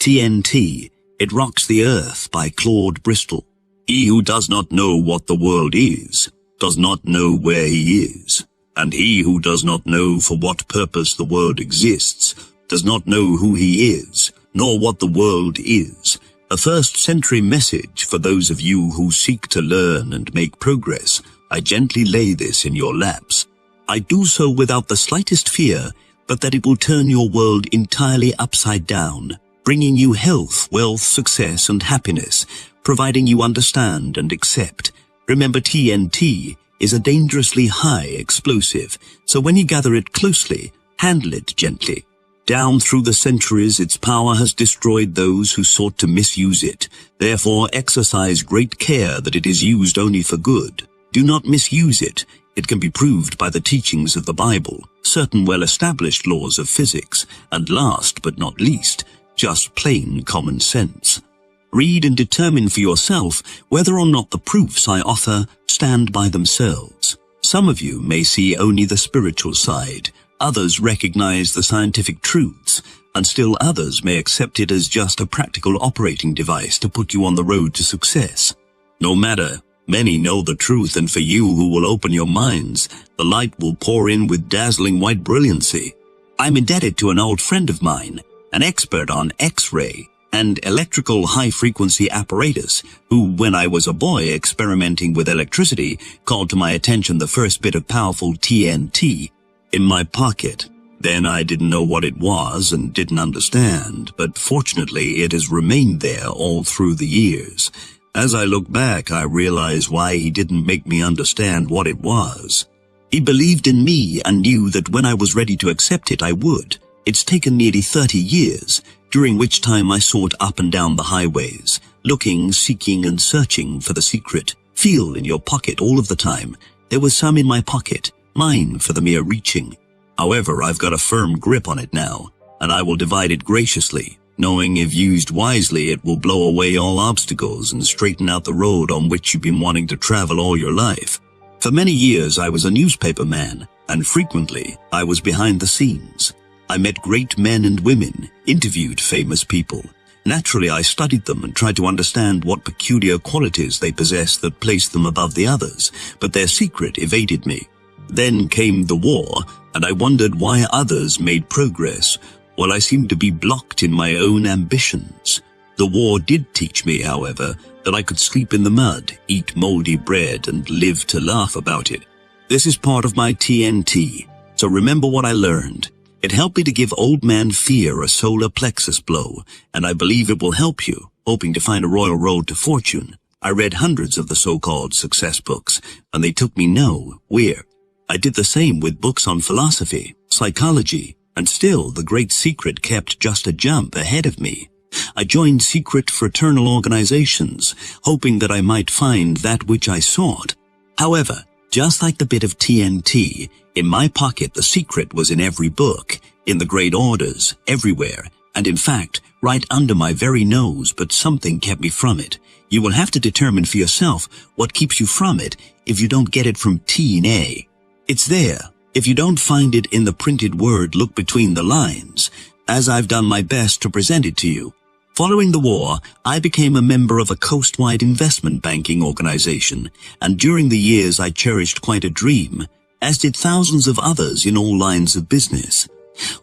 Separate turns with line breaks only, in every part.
TNT, It Rocks the Earth by Claude Bristol. He who does not know what the world is, does not know where he is. And he who does not know for what purpose the world exists, does not know who he is, nor what the world is. A first-century message for those of you who seek to learn and make progress. I gently lay this in your laps. I do so without the slightest fear, but that it will turn your world entirely upside down, bringing you health, wealth, success, and happiness, providing you understand and accept. Remember, TNT is a dangerously high explosive, so when you gather it closely, handle it gently. Down through the centuries, its power has destroyed those who sought to misuse it. Therefore, exercise great care that it is used only for good. Do not misuse it. It can be proved by the teachings of the Bible, certain well-established laws of physics, and last but not least, just plain common sense. Read and determine for yourself whether or not the proofs I offer stand by themselves. Some of you may see only the spiritual side, others recognize the scientific truths, and still others may accept it as just a practical operating device to put you on the road to success. No matter, many know the truth, and for you who will open your minds, the light will pour in with dazzling white brilliancy. I'm indebted to an old friend of mine, an expert on X-ray and electrical high-frequency apparatus, who, when I was a boy experimenting with electricity, called to my attention the first bit of powerful TNT in my pocket. Then I didn't know what it was and didn't understand, but fortunately it has remained there all through the years. As I look back, I realize why he didn't make me understand what it was. He believed in me and knew that when I was ready to accept it, I would. It's taken nearly 30 years, during which time I sought up and down the highways, looking, seeking, and searching for the secret. Feel in your pocket all of the time. There was some in my pocket, mine for the mere reaching. However, I've got a firm grip on it now, and I will divide it graciously, knowing if used wisely it will blow away all obstacles and straighten out the road on which you've been wanting to travel all your life. For many years I was a newspaper man, and frequently I was behind the scenes. I met great men and women, interviewed famous people. Naturally, I studied them and tried to understand what peculiar qualities they possessed that placed them above the others, but their secret evaded me. Then came the war, and I wondered why others made progress, while I seemed to be blocked in my own ambitions. The war did teach me, however, that I could sleep in the mud, eat moldy bread, and live to laugh about it. This is part of my TNT, so remember what I learned. It helped me to give old man Fear a solar plexus blow, and I believe it will help you, hoping to find a royal road to fortune. I read hundreds of the so-called success books, and they took me nowhere. I did the same with books on philosophy, psychology, and still the great secret kept just a jump ahead of me. I joined secret fraternal organizations, hoping that I might find that which I sought. However, just like the bit of TNT, in my pocket the secret was in every book, in the great orders, everywhere, and in fact, right under my very nose, but something kept me from it. You will have to determine for yourself what keeps you from it if you don't get it from TNA. It's there. If you don't find it in the printed word, look between the lines, as I've done my best to present it to you. Following the war, I became a member of a coast-wide investment banking organization, and during the years I cherished quite a dream, as did thousands of others in all lines of business.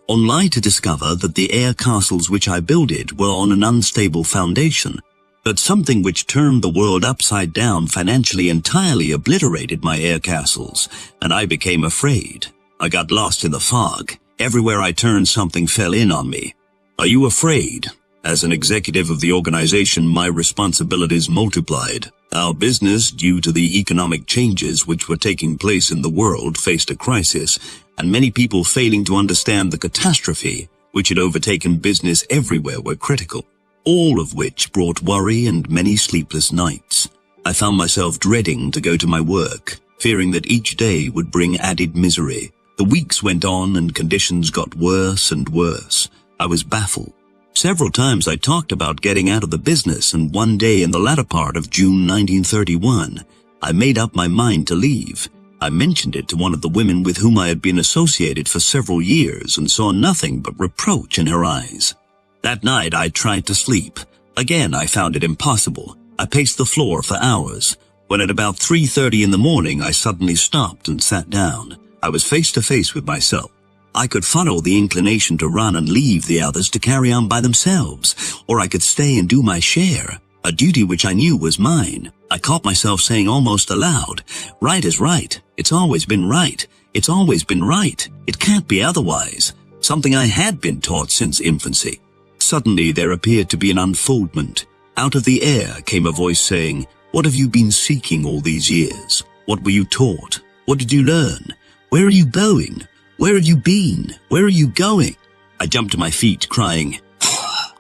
Only to discover that the air castles which I builded were on an unstable foundation, that something which turned the world upside down financially entirely obliterated my air castles, and I became afraid. I got lost in the fog. Everywhere I turned, something fell in on me. Are you afraid? As an executive of the organization, my responsibilities multiplied. Our business, due to the economic changes which were taking place in the world, faced a crisis, and many people failing to understand the catastrophe which had overtaken business everywhere were critical, all of which brought worry and many sleepless nights. I found myself dreading to go to my work, fearing that each day would bring added misery. The weeks went on and conditions got worse and worse. I was baffled. Several times I talked about getting out of the business, and one day in the latter part of June 1931, I made up my mind to leave. I mentioned it to one of the women with whom I had been associated for several years and saw nothing but reproach in her eyes. That night I tried to sleep. Again I found it impossible. I paced the floor for hours. When at about 3:30 in the morning I suddenly stopped and sat down. I was face to face with myself. I could follow the inclination to run and leave the others to carry on by themselves, or I could stay and do my share, a duty which I knew was mine. I caught myself saying almost aloud, "Right is right. It's always been right. It's always been right. It can't be otherwise," something I had been taught since infancy. Suddenly there appeared to be an unfoldment. Out of the air came a voice saying, "What have you been seeking all these years? What were you taught? What did you learn? Where are you going? Where have you been? Where are you going?" I jumped to my feet, crying,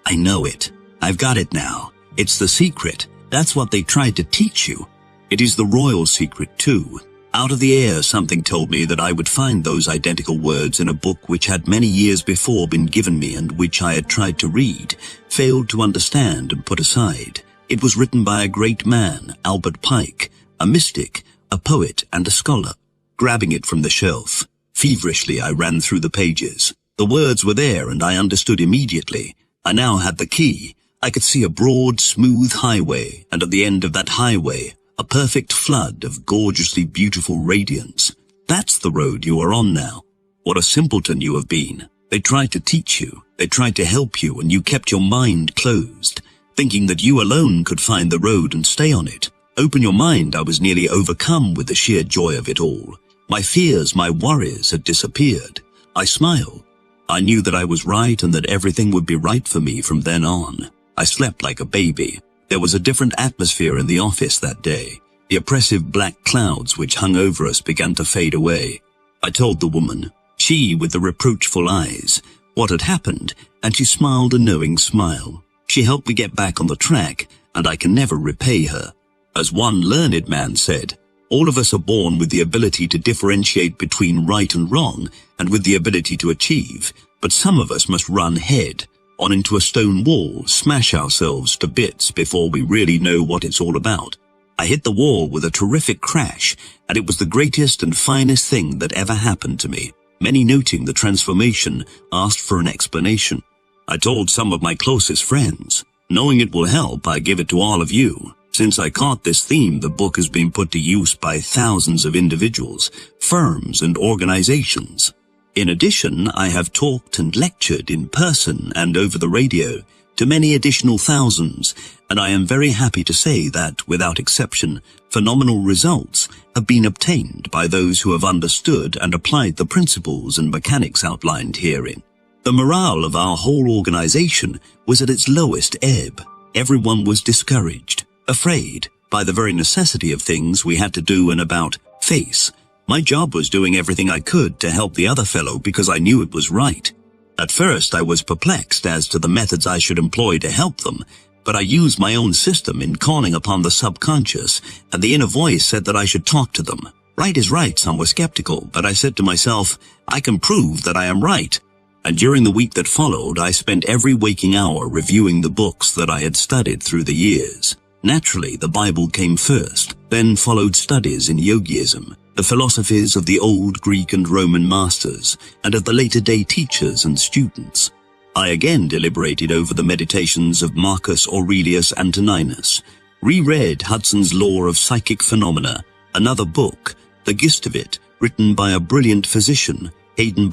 "I know it. I've got it now. It's the secret. That's what they tried to teach you. It is the royal secret, too." Out of the air, something told me that I would find those identical words in a book which had many years before been given me and which I had tried to read, failed to understand and put aside. It was written by a great man, Albert Pike, a mystic, a poet, and a scholar. Grabbing it from the shelf, feverishly I ran through the pages. The words were there and I understood immediately. I now had the key. I could see a broad, smooth highway, and at the end of that highway, a perfect flood of gorgeously beautiful radiance. That's the road you are on now. What a simpleton you have been. They tried to teach you, they tried to help you, and you kept your mind closed, thinking that you alone could find the road and stay on it. Open your mind, I was nearly overcome with the sheer joy of it all. My fears, my worries had disappeared. I smiled. I knew that I was right and that everything would be right for me from then on. I slept like a baby. There was a different atmosphere in the office that day. The oppressive black clouds which hung over us began to fade away. I told the woman, she with the reproachful eyes, what had happened, and she smiled a knowing smile. She helped me get back on the track, and I can never repay her. As one learned man said, all of us are born with the ability to differentiate between right and wrong, and with the ability to achieve, but some of us must run head on into a stone wall, smash ourselves to bits before we really know what it's all about. I hit the wall with a terrific crash, and it was the greatest and finest thing that ever happened to me. Many, noting the transformation, asked for an explanation. I told some of my closest friends. Knowing it will help, I give it to all of you. Since I caught this theme, the book has been put to use by thousands of individuals, firms, and organizations. In addition, I have talked and lectured in person and over the radio to many additional thousands, and I am very happy to say that, without exception, phenomenal results have been obtained by those who have understood and applied the principles and mechanics outlined herein. The morale of our whole organization was at its lowest ebb. Everyone was discouraged, afraid, by the very necessity of things we had to do and about face. My job was doing everything I could to help the other fellow because I knew it was right. At first I was perplexed as to the methods I should employ to help them, but I used my own system in calling upon the subconscious, and the inner voice said that I should talk to them. Right is right, some were skeptical, but I said to myself, I can prove that I am right. And during the week that followed, I spent every waking hour reviewing the books that I had studied through the years. Naturally, the Bible came first, then followed studies in yogiism, the philosophies of the old Greek and Roman masters, and of the later-day teachers and students. I again deliberated over the meditations of Marcus Aurelius Antoninus, reread Hudson's Law of Psychic Phenomena, another book, The Gist of It, written by a brilliant physician, Hayden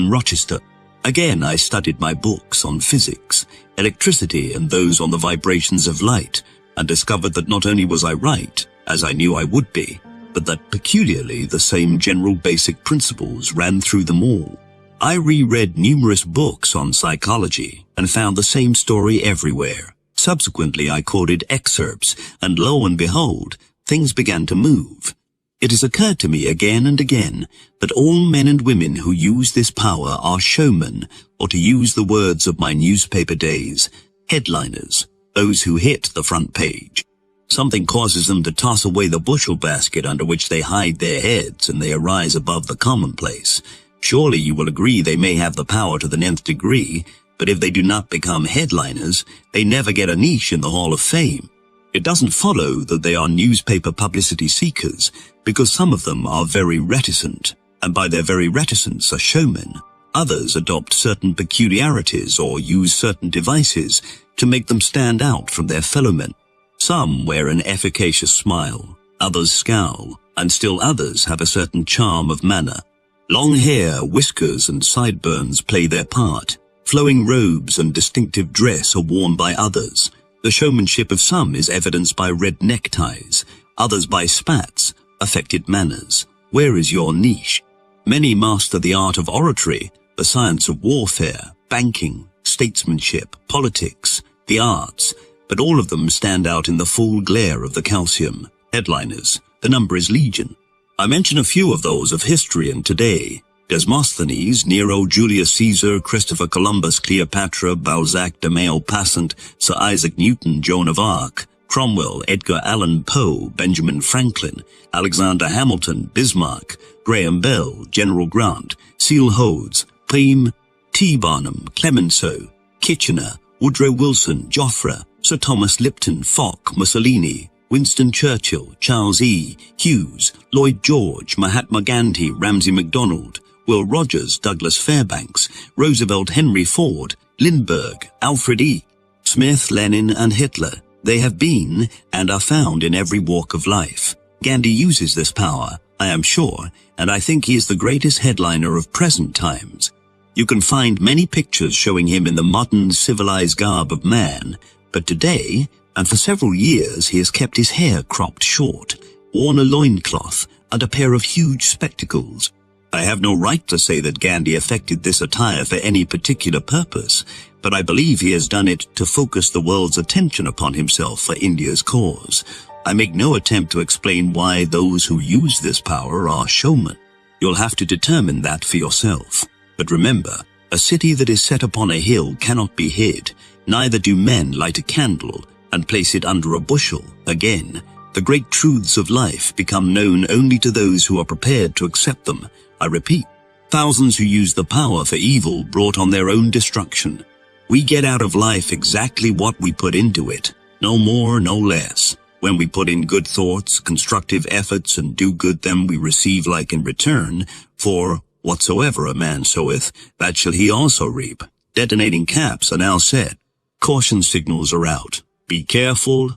Rochester. Again, I studied my books on physics, electricity, and those on the vibrations of light, and discovered that not only was I right, as I knew I would be, but that peculiarly the same general basic principles ran through them all. I reread numerous books on psychology and found the same story everywhere. Subsequently, I quoted excerpts, and lo and behold, things began to move. It has occurred to me again and again that all men and women who use this power are showmen, or to use the words of my newspaper days, headliners, those who hit the front page. Something causes them to toss away the bushel basket under which they hide their heads, and they arise above the commonplace. Surely you will agree they may have the power to the nth degree, but if they do not become headliners, they never get a niche in the Hall of Fame. It doesn't follow that they are newspaper publicity seekers, because some of them are very reticent, and by their very reticence are showmen. Others adopt certain peculiarities or use certain devices to make them stand out from their fellowmen. Some wear an efficacious smile, others scowl, and still others have a certain charm of manner. Long hair, whiskers, and sideburns play their part. Flowing robes and distinctive dress are worn by others. The showmanship of some is evidenced by red neckties, others by spats, affected manners. Where is your niche? Many master the art of oratory, the science of warfare, banking, statesmanship, politics, the arts, but all of them stand out in the full glare of the calcium. Headliners, the number is legion. I mention a few of those of history and today. Demosthenes, Nero, Julius Caesar, Christopher Columbus, Cleopatra, Balzac, de Maupassant, Sir Isaac Newton, Joan of Arc, Cromwell, Edgar Allan Poe, Benjamin Franklin, Alexander Hamilton, Bismarck, Graham Bell, General Grant, Seal Hodes, Pym, T. Barnum, Clemenceau, Kitchener, Woodrow Wilson, Joffre, Sir Thomas Lipton, Foch, Mussolini, Winston Churchill, Charles E. Hughes, Lloyd George, Mahatma Gandhi, Ramsay MacDonald, Will Rogers, Douglas Fairbanks, Roosevelt, Henry Ford, Lindbergh, Alfred E. Smith, Lenin, and Hitler. They have been and are found in every walk of life. Gandhi uses this power, I am sure, and I think he is the greatest headliner of present times. You can find many pictures showing him in the modern civilized garb of man, but today, and for several years, he has kept his hair cropped short, worn a loincloth, and a pair of huge spectacles. I have no right to say that Gandhi affected this attire for any particular purpose, but I believe he has done it to focus the world's attention upon himself for India's cause. I make no attempt to explain why those who use this power are showmen. You'll have to determine that for yourself. But remember, a city that is set upon a hill cannot be hid, neither do men light a candle and place it under a bushel. Again, the great truths of life become known only to those who are prepared to accept them. I repeat, thousands who use the power for evil brought on their own destruction. We get out of life exactly what we put into it, no more, no less. When we put in good thoughts, constructive efforts, and do good, then we receive like in return, for whatsoever a man soweth, that shall he also reap. Detonating caps are now set. Caution signals are out. Be careful.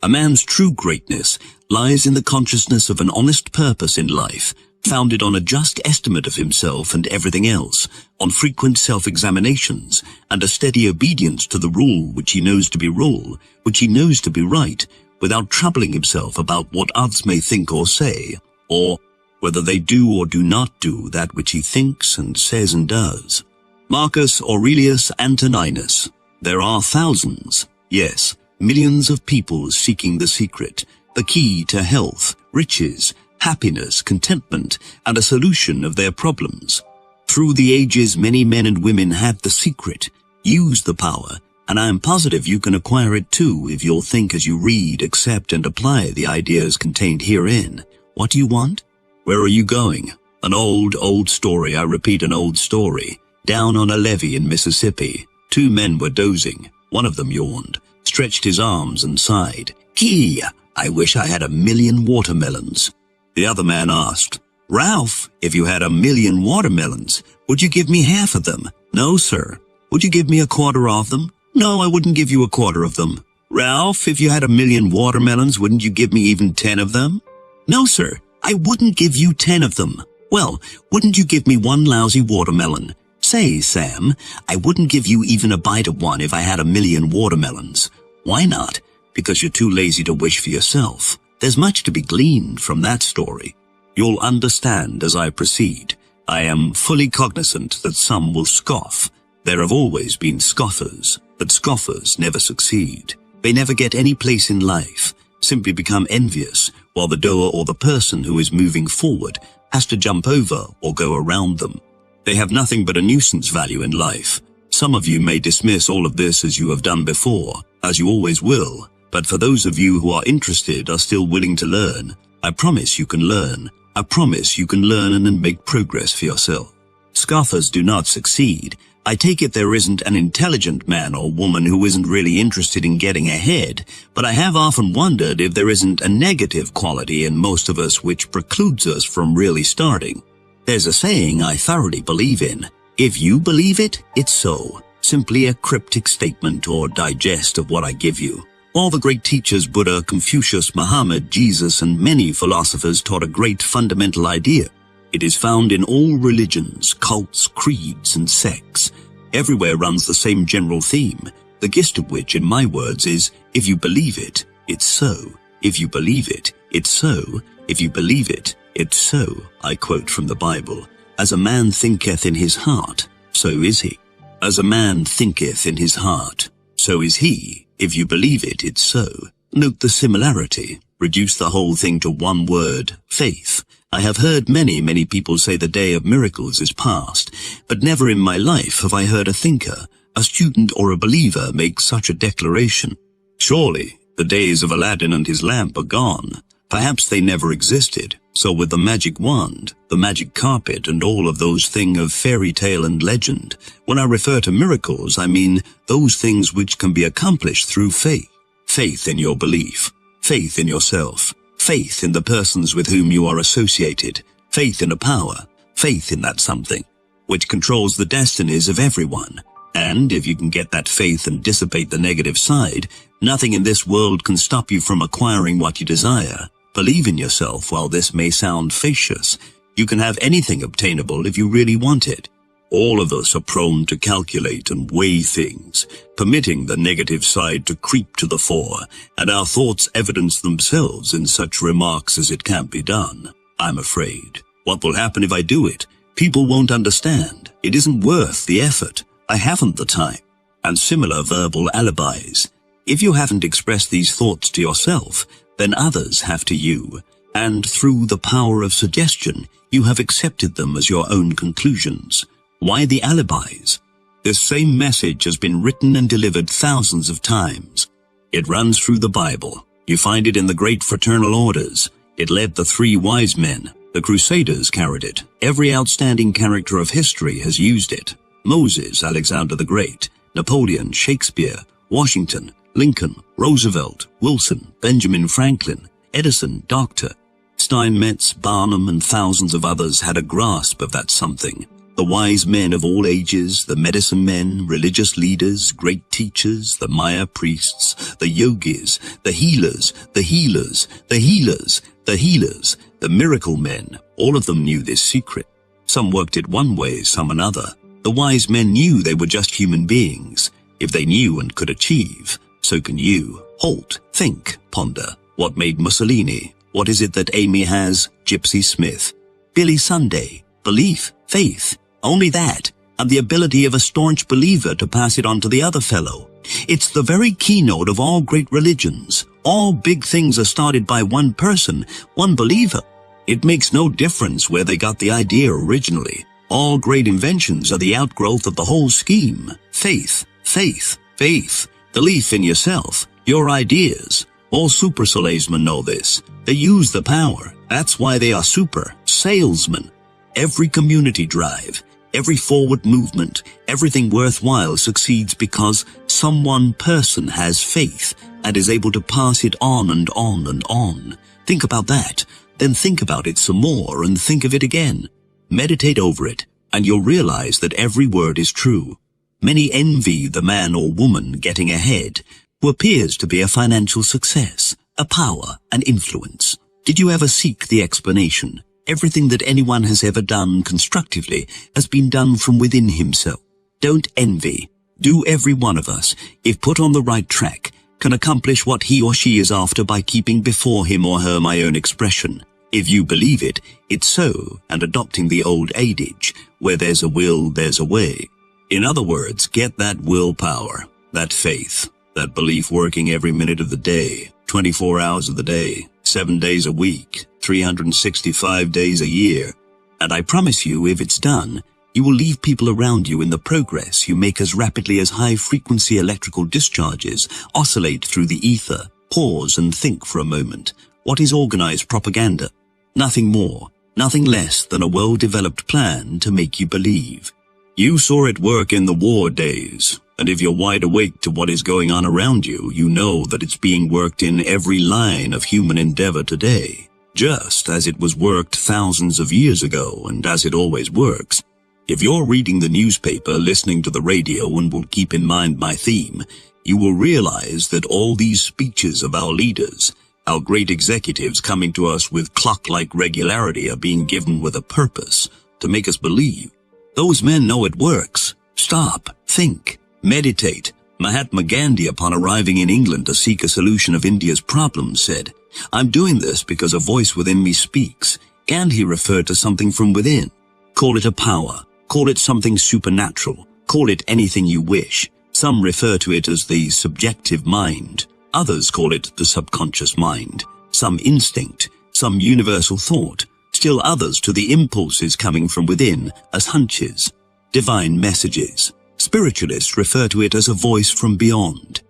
A man's true greatness lies in the consciousness of an honest purpose in life, founded on a just estimate of himself and everything else, on frequent self-examinations, and a steady obedience to the rule which he knows to be rule, which he knows to be right, without troubling himself about what others may think or say, or whether they do or do not do that which he thinks and says and does. Marcus Aurelius Antoninus. There are thousands, yes, millions of people seeking the secret, the key to health, riches, happiness, contentment, and a solution of their problems. Through the ages, many men and women had the secret, used the power, and I am positive you can acquire it too if you'll think as you read, accept, and apply the ideas contained herein. What do you want? Where are you going? An old story, I repeat, an old story. Down on a levee in Mississippi, two men were dozing. One of them yawned, stretched his arms, and sighed. Gee, I wish I had 1,000,000 watermelons. The other man asked, Ralph, if you had 1,000,000 watermelons, would you give me half of them? No, sir. Would you give me a quarter of them? No, I wouldn't give you a quarter of them. Ralph, if you had 1,000,000 watermelons, wouldn't you give me even 10 of them? No, sir. I wouldn't give you 10 of them. Well, wouldn't you give me one lousy watermelon? Say, Sam, I wouldn't give you even a bite of one if I had 1,000,000 watermelons. Why not? Because you're too lazy to wish for yourself. There's much to be gleaned from that story. You'll understand as I proceed. I am fully cognizant that some will scoff. There have always been scoffers, but scoffers never succeed. They never get any place in life, simply become envious, while the doer or the person who is moving forward has to jump over or go around them. They have nothing but a nuisance value in life. Some of you may dismiss all of this as you have done before, as you always will, but for those of you who are interested, are still willing to learn, I promise you can learn. I promise you can learn and make progress for yourself. Scoffers do not succeed. I take it there isn't an intelligent man or woman who isn't really interested in getting ahead, but I have often wondered if there isn't a negative quality in most of us which precludes us from really starting. There's a saying I thoroughly believe in. If you believe it, it's so. Simply a cryptic statement or digest of what I give you. All the great teachers, Buddha, Confucius, Muhammad, Jesus, and many philosophers taught a great fundamental idea. It is found in all religions, cults, creeds, and sects. Everywhere runs the same general theme, the gist of which, in my words, is, if you believe it, it's so. If you believe it, it's so. If you believe it, it's so. I quote from the Bible. As a man thinketh in his heart, so is he. As a man thinketh in his heart, so is he. If you believe it, it's so. Note the similarity. Reduce the whole thing to one word, faith. I have heard many people say the day of miracles is past, but never in my life have I heard a thinker, a student, or a believer make such a declaration. Surely, the days of Aladdin and his lamp are gone. Perhaps they never existed. So with the magic wand, the magic carpet, and all of those things of fairy tale and legend, when I refer to miracles, I mean those things which can be accomplished through faith. Faith in your belief, faith in yourself, faith in the persons with whom you are associated, faith in a power, faith in that something, which controls the destinies of everyone. And if you can get that faith and dissipate the negative side, nothing in this world can stop you from acquiring what you desire. Believe in yourself. While this may sound fallacious, you can have anything obtainable if you really want it. All of us are prone to calculate and weigh things, permitting the negative side to creep to the fore, and our thoughts evidence themselves in such remarks as it can't be done. I'm afraid. What will happen if I do it? People won't understand. It isn't worth the effort. I haven't the time. And similar verbal alibis. If you haven't expressed these thoughts to yourself, then others have to you, and through the power of suggestion, you have accepted them as your own conclusions. Why the alibis? This same message has been written and delivered thousands of times. It runs through the Bible. You find it in the great fraternal orders. It led the 3 wise men. The Crusaders carried it. Every outstanding character of history has used it. Moses, Alexander the Great, Napoleon, Shakespeare, Washington, Lincoln, Roosevelt, Wilson, Benjamin Franklin, Edison, Dr. Steinmetz, Barnum, and thousands of others had a grasp of that something. The wise men of all ages, the medicine men, religious leaders, great teachers, the Maya priests, the yogis, the healers, the healers, the healers, the healers, the miracle men, all of them knew this secret. Some worked it one way, some another. The wise men knew they were just human beings. If they knew and could achieve, so can you. Halt, think, ponder. What made Mussolini? What is it that Amy has? Gypsy Smith. Billy Sunday. Belief, faith. Only that, and the ability of a staunch believer to pass it on to the other fellow. It's the very keynote of all great religions. All big things are started by one person, one believer. It makes no difference where they got the idea originally. All great inventions are the outgrowth of the whole scheme. Faith, faith, faith. Belief in yourself, your ideas. All super salesmen know this. They use the power. That's why they are super salesmen. Every community drive, every forward movement, everything worthwhile succeeds because some one person has faith and is able to pass it on and on and on. Think about that. Then think about it some more and think of it again. Meditate over it, and you'll realize that every word is true. Many envy the man or woman getting ahead, who appears to be a financial success, a power, an influence. Did you ever seek the explanation? Everything that anyone has ever done constructively has been done from within himself. Don't envy. Do every one of us, if put on the right track, can accomplish what he or she is after by keeping before him or her my own expression. If you believe it, it's so, and adopting the old adage, where there's a will, there's a way. In other words, get that willpower, that faith, that belief working every minute of the day, 24 hours of the day, 7 days a week, 365 days a year. And I promise you, if it's done, you will leave people around you in the progress you make as rapidly as high-frequency electrical discharges oscillate through the ether. Pause and think for a moment. What is organized propaganda? Nothing more, nothing less than a well-developed plan to make you believe. You saw it work in the war days, and if you're wide awake to what is going on around you, you know that it's being worked in every line of human endeavor today, just as it was worked thousands of years ago, and as it always works. If you're reading the newspaper, listening to the radio, and will keep in mind my theme, you will realize that all these speeches of our leaders, our great executives coming to us with clock-like regularity, are being given with a purpose to make us believe. Those men know it works. Stop, think, meditate. Mahatma Gandhi, upon arriving in England to seek a solution of India's problems, said, "I'm doing this because a voice within me speaks." Gandhi referred to something from within. Call it a power, call it something supernatural, call it anything you wish. Some refer to it as the subjective mind. Others call it the subconscious mind. Some instinct, some universal thought. Still others to the impulses coming from within as hunches, divine messages. Spiritualists refer to it as a voice from beyond.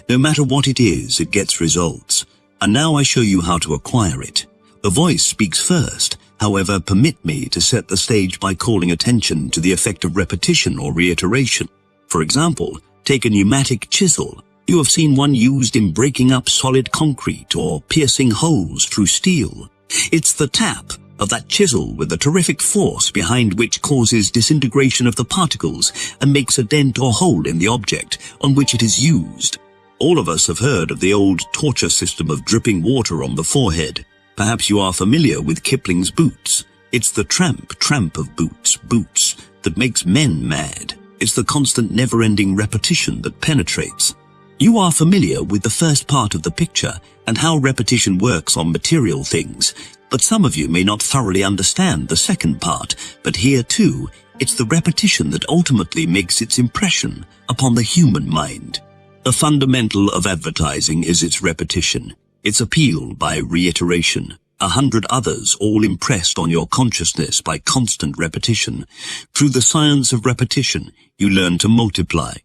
No matter what it is, it gets results. And now I show you how to acquire it. The voice speaks first. However, permit me to set the stage by calling attention to the effect of repetition or reiteration. For example, take a pneumatic chisel. You have seen one used in breaking up solid concrete or piercing holes through steel. It's the tap of that chisel with the terrific force behind which causes disintegration of the particles and makes a dent or hole in the object on which it is used. All of us have heard of the old torture system of dripping water on the forehead. Perhaps you are familiar with Kipling's Boots. It's the tramp of boots that makes men mad. It's the constant never-ending repetition that penetrates. You are familiar with the first part of the picture and how repetition works on material things, but some of you may not thoroughly understand the second part. But here too, it's the repetition that ultimately makes its impression upon the human mind. The fundamental of advertising is its repetition, its appeal by reiteration. 100 others all impressed on your consciousness by constant repetition. Through the science of repetition, you learn to multiply.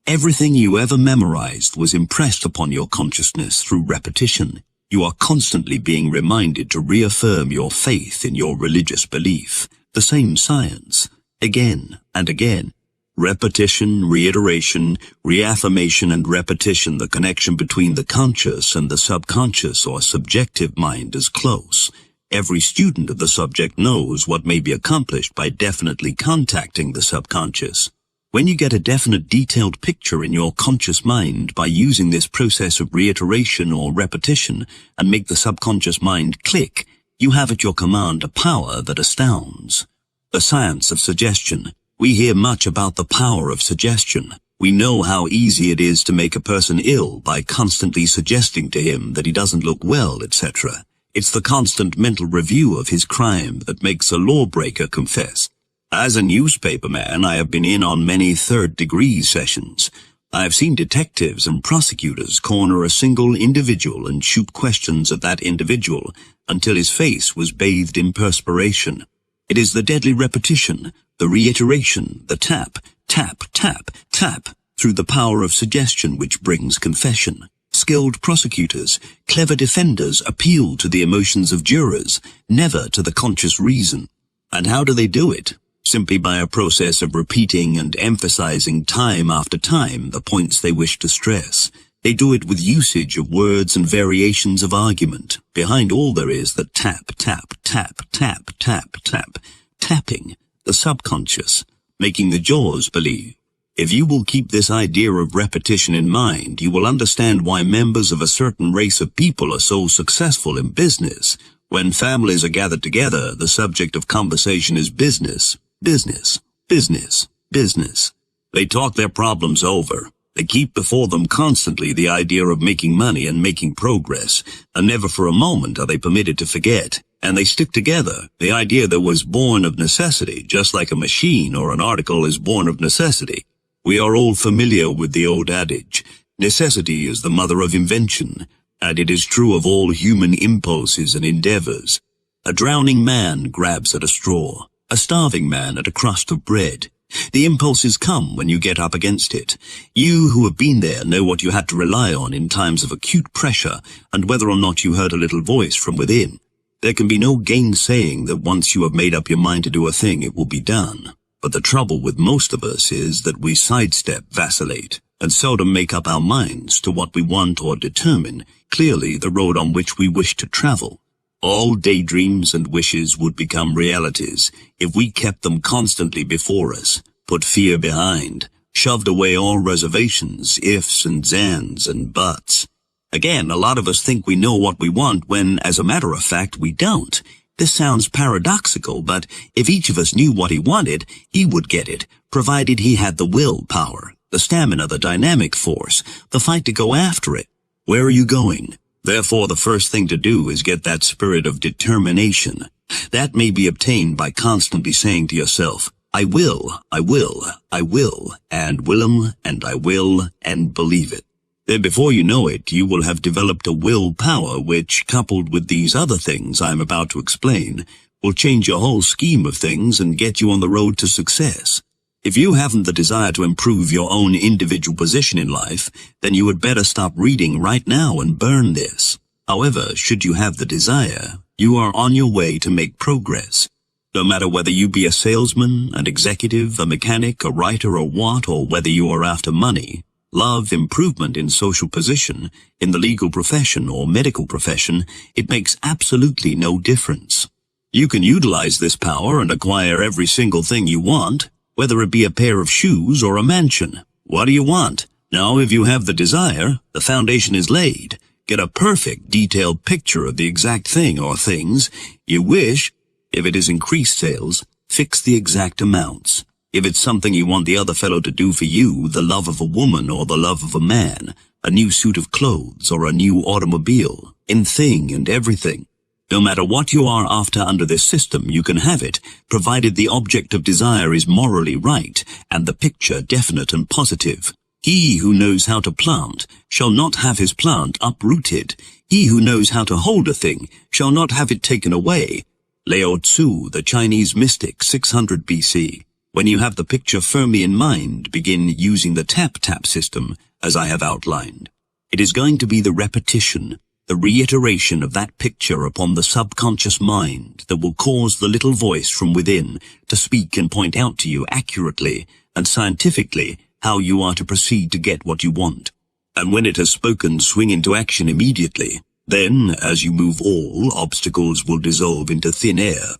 Everything you ever memorized was impressed upon your consciousness through repetition. You are constantly being reminded to reaffirm your faith in your religious belief. The same science, again and again. Repetition, reiteration, reaffirmation and repetition. The connection between the conscious and the subconscious or subjective mind is close. Every student of the subject knows what may be accomplished by definitely contacting the subconscious. When you get a definite detailed picture in your conscious mind by using this process of reiteration or repetition and make the subconscious mind click, you have at your command a power that astounds. The science of suggestion. We hear much about the power of suggestion. We know how easy it is to make a person ill by constantly suggesting to him that he doesn't look well, etc. It's the constant mental review of his crime that makes a lawbreaker confess. As a newspaperman, I have been in on many third-degree sessions. I have seen detectives and prosecutors corner a single individual and shoot questions at that individual until his face was bathed in perspiration. It is the deadly repetition, the reiteration, the tap, tap, tap, tap, through the power of suggestion which brings confession. Skilled prosecutors, clever defenders appeal to the emotions of jurors, never to the conscious reason. And how do they do it? Simply by a process of repeating and emphasizing time after time the points they wish to stress. They do it with usage of words and variations of argument. Behind all there is the tap, tap, tap, tap, tap, tap, tapping the subconscious, making the jaws believe. If you will keep this idea of repetition in mind, you will understand why members of a certain race of people are so successful in business. When families are gathered together, the subject of conversation is business, business, business, business. They talk their problems over. They keep before them constantly the idea of making money and making progress, and never for a moment are they permitted to forget. And they stick together, the idea that was born of necessity, just like a machine or an article is born of necessity. We are all familiar with the old adage, necessity is the mother of invention, and it is true of all human impulses and endeavors. A drowning man grabs at a straw, a starving man at a crust of bread. The impulses come when you get up against it. You who have been there know what you had to rely on in times of acute pressure and whether or not you heard a little voice from within. There can be no gainsaying that once you have made up your mind to do a thing, it will be done. But the trouble with most of us is that we sidestep, vacillate, and seldom make up our minds to what we want or determine clearly the road on which we wish to travel. All daydreams and wishes would become realities if we kept them constantly before us, put fear behind, shoved away all reservations, ifs and zans and buts. Again, a lot of us think we know what we want when, as a matter of fact, we don't. This sounds paradoxical, but if each of us knew what he wanted, he would get it, provided he had the willpower, the stamina, the dynamic force, the fight to go after it. Where are you going? Therefore, the first thing to do is get that spirit of determination. That may be obtained by constantly saying to yourself, I will, I will, I will, and will'em, and I will, and believe it. Then before you know it, you will have developed a willpower which, coupled with these other things I am about to explain, will change your whole scheme of things and get you on the road to success. If you haven't the desire to improve your own individual position in life, then you had better stop reading right now and burn this. However, should you have the desire, you are on your way to make progress. No matter whether you be a salesman, an executive, a mechanic, a writer, or what, or whether you are after money, love, improvement in social position, in the legal profession or medical profession, it makes absolutely no difference. You can utilize this power and acquire every single thing you want, whether it be a pair of shoes or a mansion. What do you want? Now, if you have the desire, the foundation is laid. Get a perfect, detailed picture of the exact thing or things you wish. If it is increased sales, fix the exact amounts. If it's something you want the other fellow to do for you, the love of a woman or the love of a man, a new suit of clothes or a new automobile, in thing and everything. No matter what you are after under this system, you can have it, provided the object of desire is morally right and the picture definite and positive. He who knows how to plant shall not have his plant uprooted. He who knows how to hold a thing shall not have it taken away. Lao Tzu, the Chinese mystic, 600 BC. When you have the picture firmly in mind, begin using the tap-tap system, as I have outlined. It is going to be the repetition, the reiteration of that picture upon the subconscious mind that will cause the little voice from within to speak and point out to you accurately and scientifically how you are to proceed to get what you want. And when it has spoken, swing into action immediately. Then, as you move, all obstacles will dissolve into thin air.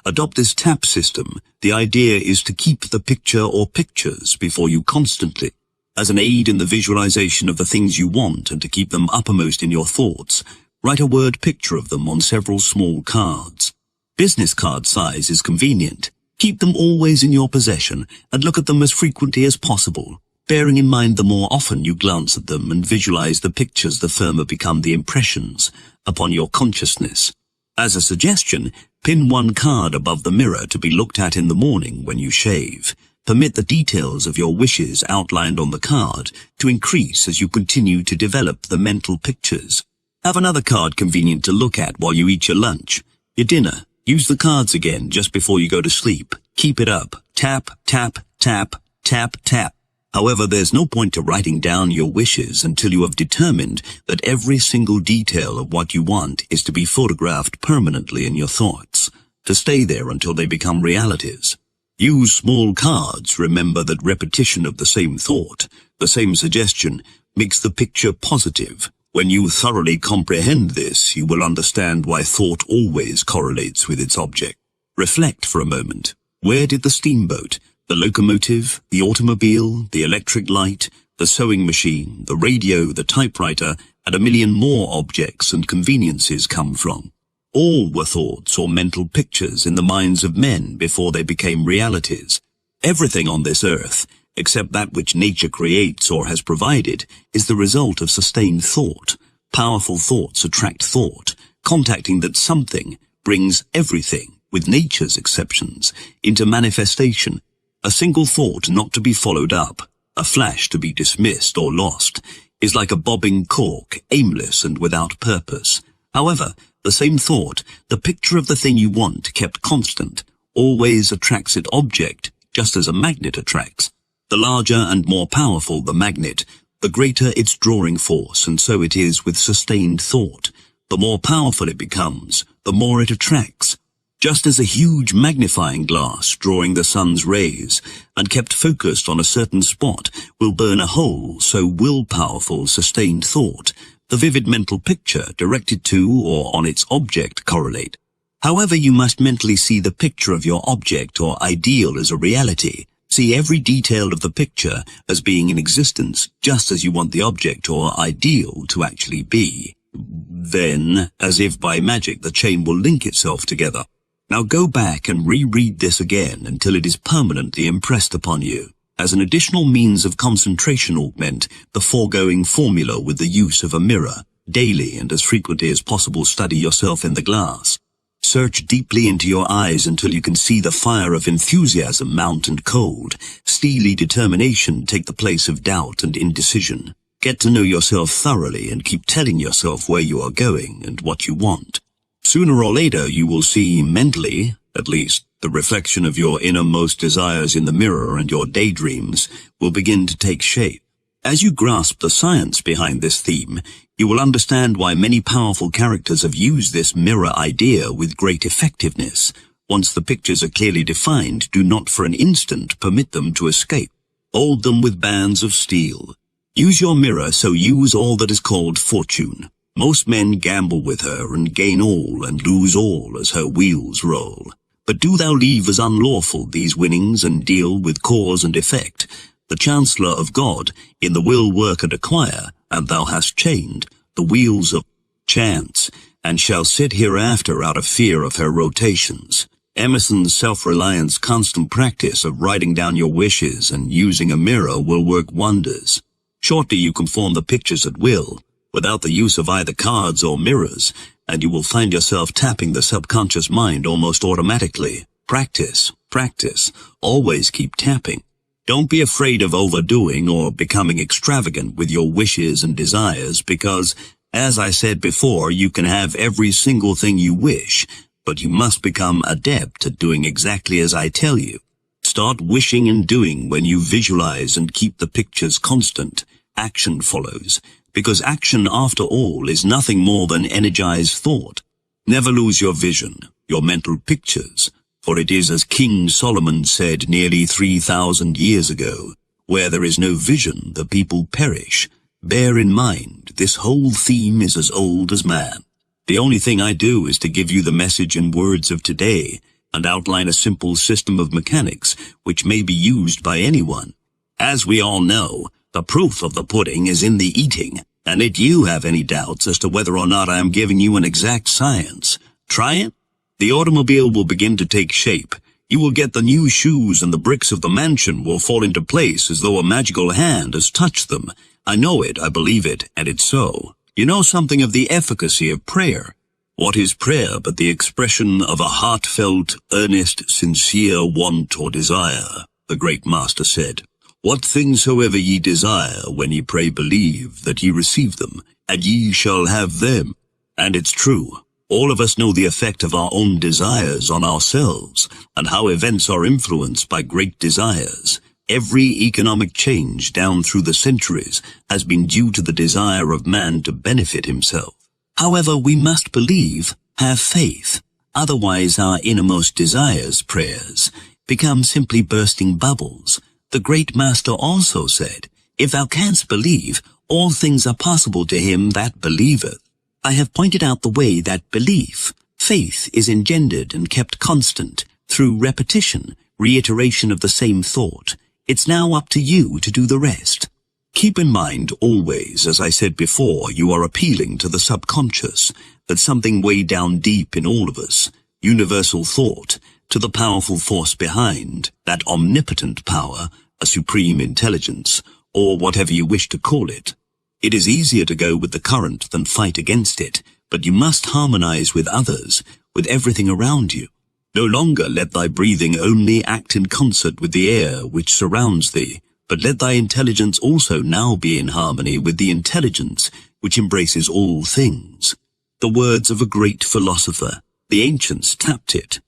Adopt this tap system. The idea is to keep the picture or pictures before you constantly, as an aid in the visualization of the things you want and to keep them uppermost in your thoughts. Write a word picture of them on several small cards. Business card size is convenient. Keep them always in your possession and look at them as frequently as possible, bearing in mind the more often you glance at them and visualize the pictures, the firmer become the impressions upon your consciousness. As a suggestion, pin one card above the mirror to be looked at in the morning when you shave. Permit the details of your wishes outlined on the card to increase as you continue to develop the mental pictures. Have another card convenient to look at while you eat your lunch, your dinner. Use the cards again just before you go to sleep. Keep it up. Tap, tap, tap, tap, tap. However, there's no point to writing down your wishes until you have determined that every single detail of what you want is to be photographed permanently in your thoughts, to stay there until they become realities. Use small cards. Remember that repetition of the same thought, the same suggestion, makes the picture positive. When you thoroughly comprehend this, you will understand why thought always correlates with its object. Reflect for a moment. Where did the steamboat, the locomotive, the automobile, the electric light, the sewing machine, the radio, the typewriter, and a million more objects and conveniences come from? All were thoughts or mental pictures in the minds of men before they became realities. Everything on this earth, except that which nature creates or has provided, is the result of sustained thought. Powerful thoughts attract thought. Contacting that something brings everything, with nature's exceptions, into manifestation. A single thought not to be followed up, a flash to be dismissed or lost, is like a bobbing cork, aimless and without purpose. However, the same thought, the picture of the thing you want kept constant, always attracts its object, just as a magnet attracts. The larger and more powerful the magnet, the greater its drawing force, and so it is with sustained thought. The more powerful it becomes, the more it attracts. Just as a huge magnifying glass drawing the sun's rays and kept focused on a certain spot will burn a hole, so will powerful, sustained thought The vivid mental picture directed to or on its object correlate. However, you must mentally see the picture of your object or ideal as a reality. See every detail of the picture as being in existence, just as you want the object or ideal to actually be. Then, as if by magic, the chain will link itself together. Now go back and reread this again until it is permanently impressed upon you. As an additional means of concentration, augment the foregoing formula with the use of a mirror. Daily and as frequently as possible study yourself in the glass. Search deeply into your eyes until you can see the fire of enthusiasm mount and cold. Steely determination take the place of doubt and indecision. Get to know yourself thoroughly and keep telling yourself where you are going and what you want. Sooner or later you will see mentally, at least, the reflection of your innermost desires in the mirror, and your daydreams will begin to take shape. As you grasp the science behind this theme, you will understand why many powerful characters have used this mirror idea with great effectiveness. Once the pictures are clearly defined, do not for an instant permit them to escape. Hold them with bands of steel. Use your mirror, so use all that is called fortune. Most men gamble with her and gain all and lose all as her wheels roll. But do thou leave as unlawful these winnings and deal with cause and effect. The Chancellor of God in the will work and acquire, and thou hast chained the wheels of chance, and shall sit hereafter out of fear of her rotations. Emerson's self-reliance constant practice of writing down your wishes and using a mirror will work wonders. Shortly you can form the pictures at will, without the use of either cards or mirrors, and you will find yourself tapping the subconscious mind almost automatically. Practice, practice, always keep tapping. Don't be afraid of overdoing or becoming extravagant with your wishes and desires because, as I said before, you can have every single thing you wish, but you must become adept at doing exactly as I tell you. Start wishing and doing when you visualize and keep the pictures constant. Action follows, because action, after all, is nothing more than energized thought. Never lose your vision, your mental pictures, for it is as King Solomon said nearly 3,000 years ago, where there is no vision, the people perish. Bear in mind, this whole theme is as old as man. The only thing I do is to give you the message in words of today, and outline a simple system of mechanics which may be used by anyone. As we all know, the proof of the pudding is in the eating, and if you have any doubts as to whether or not I am giving you an exact science, try it. The automobile will begin to take shape. You will get the new shoes, and the bricks of the mansion will fall into place as though a magical hand has touched them. I know it, I believe it, and it's so. You know something of the efficacy of prayer. What is prayer but the expression of a heartfelt, earnest, sincere want or desire? The great master said, "What things soever ye desire, when ye pray believe that ye receive them, and ye shall have them." And it's true. All of us know the effect of our own desires on ourselves, and how events are influenced by great desires. Every economic change down through the centuries has been due to the desire of man to benefit himself. However, we must believe, have faith, otherwise our innermost desires, prayers, become simply bursting bubbles. The great master also said, "If thou canst believe, all things are possible to him that believeth." I have pointed out the way that belief, faith, is engendered and kept constant through repetition, reiteration of the same thought. It's now up to you to do the rest. Keep in mind always, as I said before, you are appealing to the subconscious, that something way down deep in all of us, universal thought, to the powerful force behind, that omnipotent power, a supreme intelligence, or whatever you wish to call it. It is easier to go with the current than fight against it, but you must harmonize with others, with everything around you. No longer let thy breathing only act in concert with the air which surrounds thee, but let thy intelligence also now be in harmony with the intelligence which embraces all things. The words of a great philosopher, the ancients tapped it.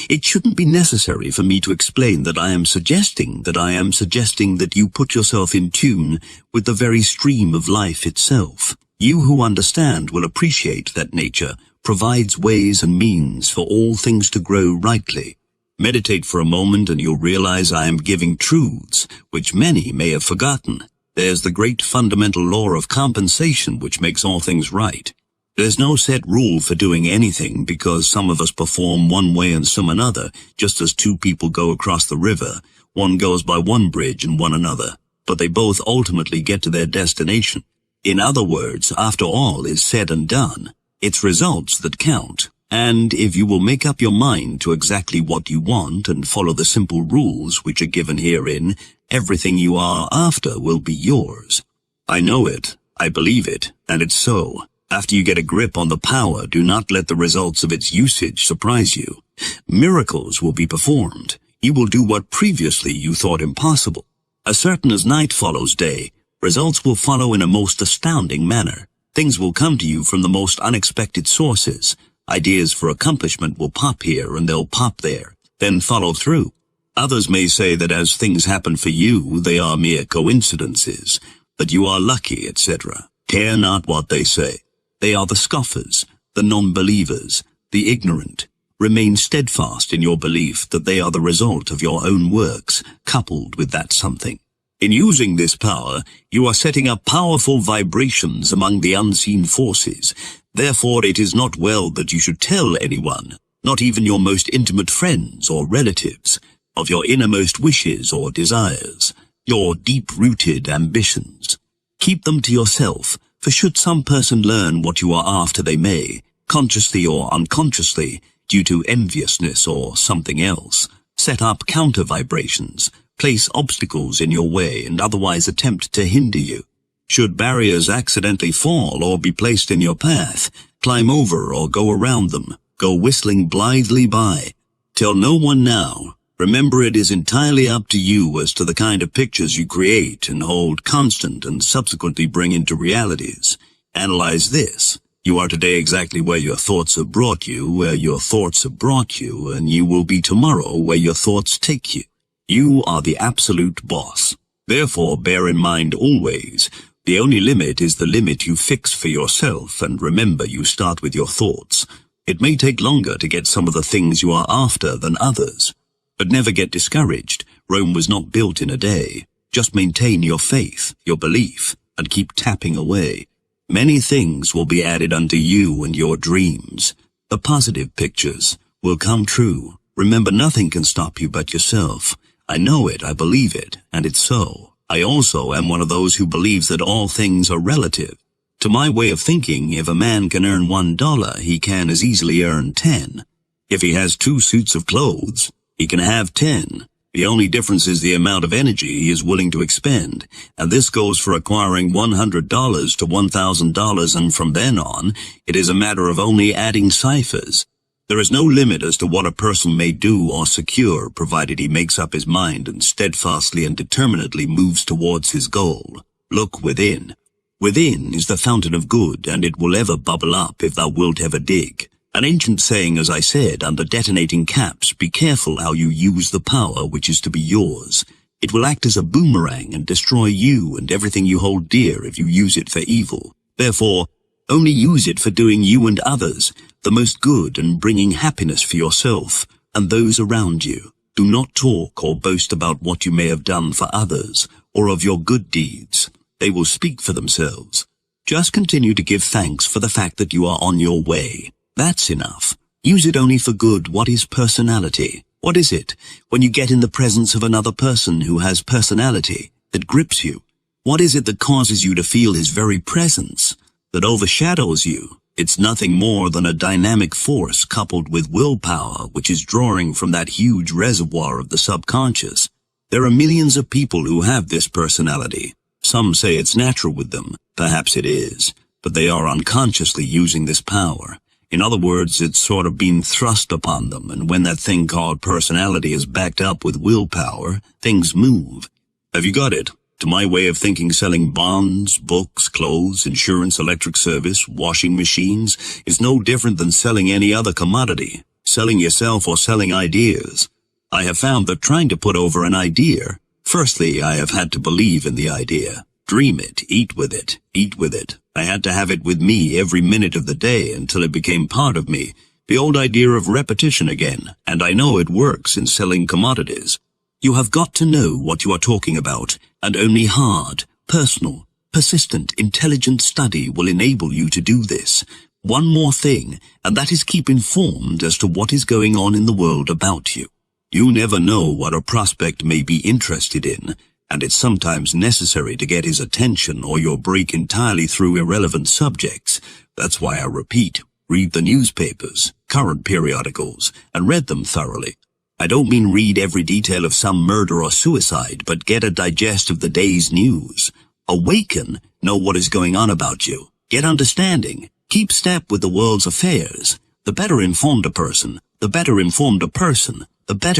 It shouldn't be necessary for me to explain that I am suggesting that you put yourself in tune with the very stream of life itself. You who understand will appreciate that nature provides ways and means for all things to grow rightly. Meditate for a moment and you'll realize I am giving truths which many may have forgotten. There's the great fundamental law of compensation which makes all things right. There's no set rule for doing anything because some of us perform one way and some another, just as two people go across the river. One goes by one bridge and one another, but they both ultimately get to their destination. In other words, after all is said and done, it's results that count. And if you will make up your mind to exactly what you want and follow the simple rules which are given herein, everything you are after will be yours. I know it, I believe it, and it's so. After you get a grip on the power, do not let the results of its usage surprise you. Miracles will be performed. You will do what previously you thought impossible. As certain as night follows day, results will follow in a most astounding manner. Things will come to you from the most unexpected sources. Ideas for accomplishment will pop here and they'll pop there, then follow through. Others may say that as things happen for you, they are mere coincidences, that you are lucky, etc. Care not what they say. They are the scoffers, the non-believers, the ignorant. Remain steadfast in your belief that they are the result of your own works, coupled with that something. In using this power, you are setting up powerful vibrations among the unseen forces. Therefore, it is not well that you should tell anyone, not even your most intimate friends or relatives, of your innermost wishes or desires, your deep-rooted ambitions. Keep them to yourself, for should some person learn what you are after, they may, consciously or unconsciously, due to enviousness or something else, set up counter-vibrations, place obstacles in your way and otherwise attempt to hinder you. Should barriers accidentally fall or be placed in your path, climb over or go around them, go whistling blithely by. Tell no one now. Remember, it is entirely up to you as to the kind of pictures you create and hold constant and subsequently bring into realities. Analyze this. You are today exactly where your thoughts have brought you, where your thoughts have brought you, and you will be tomorrow where your thoughts take you. You are the absolute boss. Therefore, bear in mind always, the only limit is the limit you fix for yourself, and remember you start with your thoughts. It may take longer to get some of the things you are after than others. But never get discouraged. Rome was not built in a day. Just maintain your faith, your belief, and keep tapping away. Many things will be added unto you and your dreams. The positive pictures will come true. Remember, nothing can stop you but yourself. I know it, I believe it, and it's so. I also am one of those who believes that all things are relative. To my way of thinking, if a man can earn $1, he can as easily earn 10. If he has 2 suits of clothes, he can have 10. The only difference is the amount of energy he is willing to expend, and this goes for acquiring $100 to $1,000, and from then on, it is a matter of only adding ciphers. There is no limit as to what a person may do or secure, provided he makes up his mind and steadfastly and determinedly moves towards his goal. Look within. Within is the fountain of good, and it will ever bubble up if thou wilt ever dig. An ancient saying, as I said, under detonating caps, be careful how you use the power which is to be yours. It will act as a boomerang and destroy you and everything you hold dear if you use it for evil. Therefore, only use it for doing you and others the most good and bringing happiness for yourself and those around you. Do not talk or boast about what you may have done for others or of your good deeds. They will speak for themselves. Just continue to give thanks for the fact that you are on your way. That's enough. Use it only for good. What is personality? What is it when you get in the presence of another person who has personality that grips you? What is it that causes you to feel his very presence, that overshadows you? It's nothing more than a dynamic force coupled with willpower, which is drawing from that huge reservoir of the subconscious. There are millions of people who have this personality. Some say it's natural with them. Perhaps it is, but they are unconsciously using this power. In other words, it's sort of been thrust upon them, and when that thing called personality is backed up with willpower, things move. Have you got it? To my way of thinking, selling bonds, books, clothes, insurance, electric service, washing machines is no different than selling any other commodity, selling yourself or selling ideas. I have found that trying to put over an idea, firstly, I have had to believe in the idea. Dream it, eat with it, eat with it. I had to have it with me every minute of the day until it became part of me. The old idea of repetition again, and I know it works in selling commodities. You have got to know what you are talking about, and only hard, Personal, persistent, intelligent study will enable you to do this. One more thing, and that is keep informed as to what is going on in the world about you. You never know what a prospect may be interested in, and it's sometimes necessary to get his attention or you'll break entirely through irrelevant subjects. That's why I repeat, read the newspapers, current periodicals, and read them thoroughly. I don't mean read every detail of some murder or suicide, but get a digest of the day's news. Awaken, know what is going on about you. Get understanding. Keep step with the world's affairs. The better informed a person, the better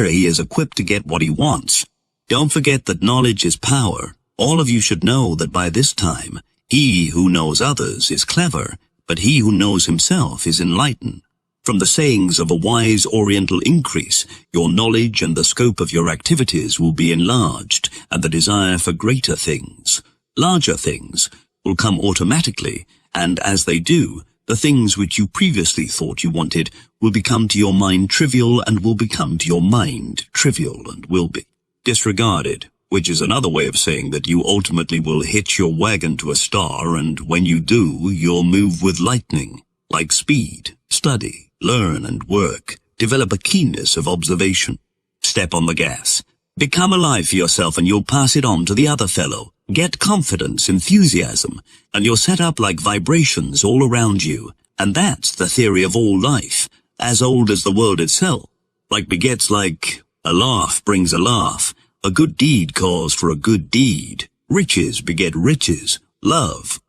he is equipped to get what he wants. Don't forget that knowledge is power. All of you should know that by this time, he who knows others is clever, but he who knows himself is enlightened. From the sayings of a wise Oriental increase, your knowledge and the scope of your activities will be enlarged, and the desire for greater things, larger things, will come automatically, and as they do, the things which you previously thought you wanted will become to your mind trivial and will become to your mind trivial and will be disregarded, which is another way of saying that you ultimately will hitch your wagon to a star, and when you do, you'll move with lightning, like speed, study, learn and work, develop a keenness of observation. Step on the gas. Become alive for yourself and you'll pass it on to the other fellow. Get confidence, enthusiasm, and you're set up like vibrations all around you. And that's the theory of all life, as old as the world itself. Like begets like, a laugh brings a laugh, a good deed calls for a good deed, riches beget riches, love,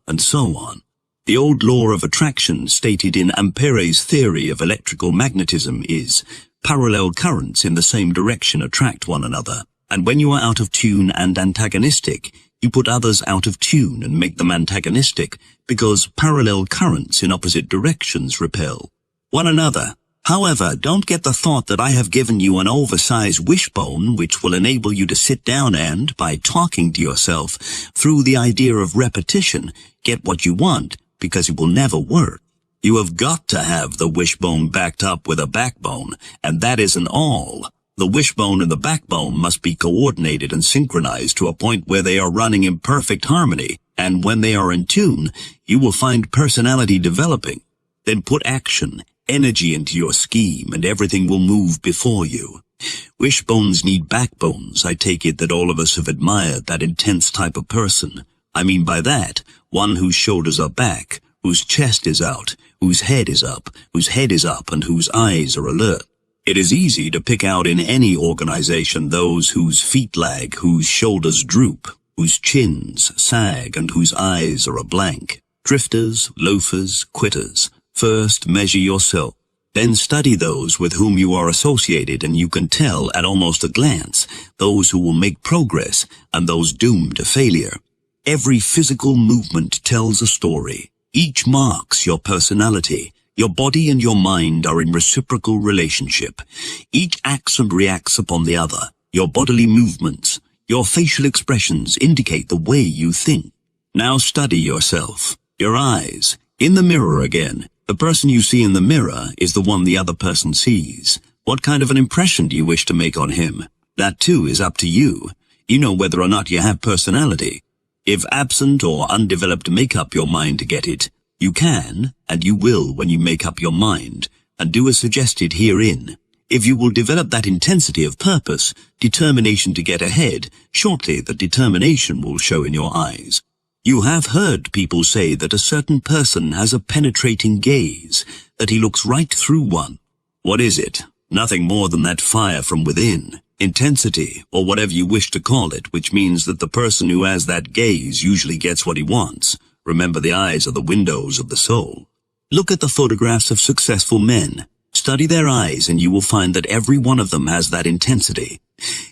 and so on. The old law of attraction stated in Ampere's theory of electrical magnetism is, parallel currents in the same direction attract one another, and when you are out of tune and antagonistic, you put others out of tune and make them antagonistic, because parallel currents in opposite directions repel one another. However, don't get the thought that I have given you an oversized wishbone which will enable you to sit down and, by talking to yourself, through the idea of repetition, get what you want, because it will never work. You have got to have the wishbone backed up with a backbone, and that isn't all. The wishbone and the backbone must be coordinated and synchronized to a point where they are running in perfect harmony, and when they are in tune, you will find personality developing. Then put action, energy into your scheme, and everything will move before you. Wishbones need backbones. I take it that all of us have admired that intense type of person. I mean by that, one whose shoulders are back, whose chest is out, whose head is up, and whose eyes are alert. It is easy to pick out in any organization those whose feet lag, whose shoulders droop, whose chins sag, and whose eyes are a blank. Drifters, loafers, quitters. First measure yourself. Then study those with whom you are associated, and you can tell at almost a glance those who will make progress and those doomed to failure. Every physical movement tells a story. Each marks your personality. Your body and your mind are in reciprocal relationship. Each acts and reacts upon the other. Your bodily movements, your facial expressions indicate the way you think. Now study yourself. Your eyes. In the mirror again. The person you see in the mirror is the one the other person sees. What kind of an impression do you wish to make on him? That too is up to you. You know whether or not you have personality. If absent or undeveloped, make up your mind to get it. You can, and you will when you make up your mind, and do as suggested herein. If you will develop that intensity of purpose, determination to get ahead, shortly the determination will show in your eyes. You have heard people say that a certain person has a penetrating gaze, that he looks right through one. What is it? Nothing more than that fire from within. Intensity, or whatever you wish to call it, which means that the person who has that gaze usually gets what he wants. Remember, the eyes are the windows of the soul. Look at the photographs of successful men. Study their eyes, and you will find that every one of them has that intensity.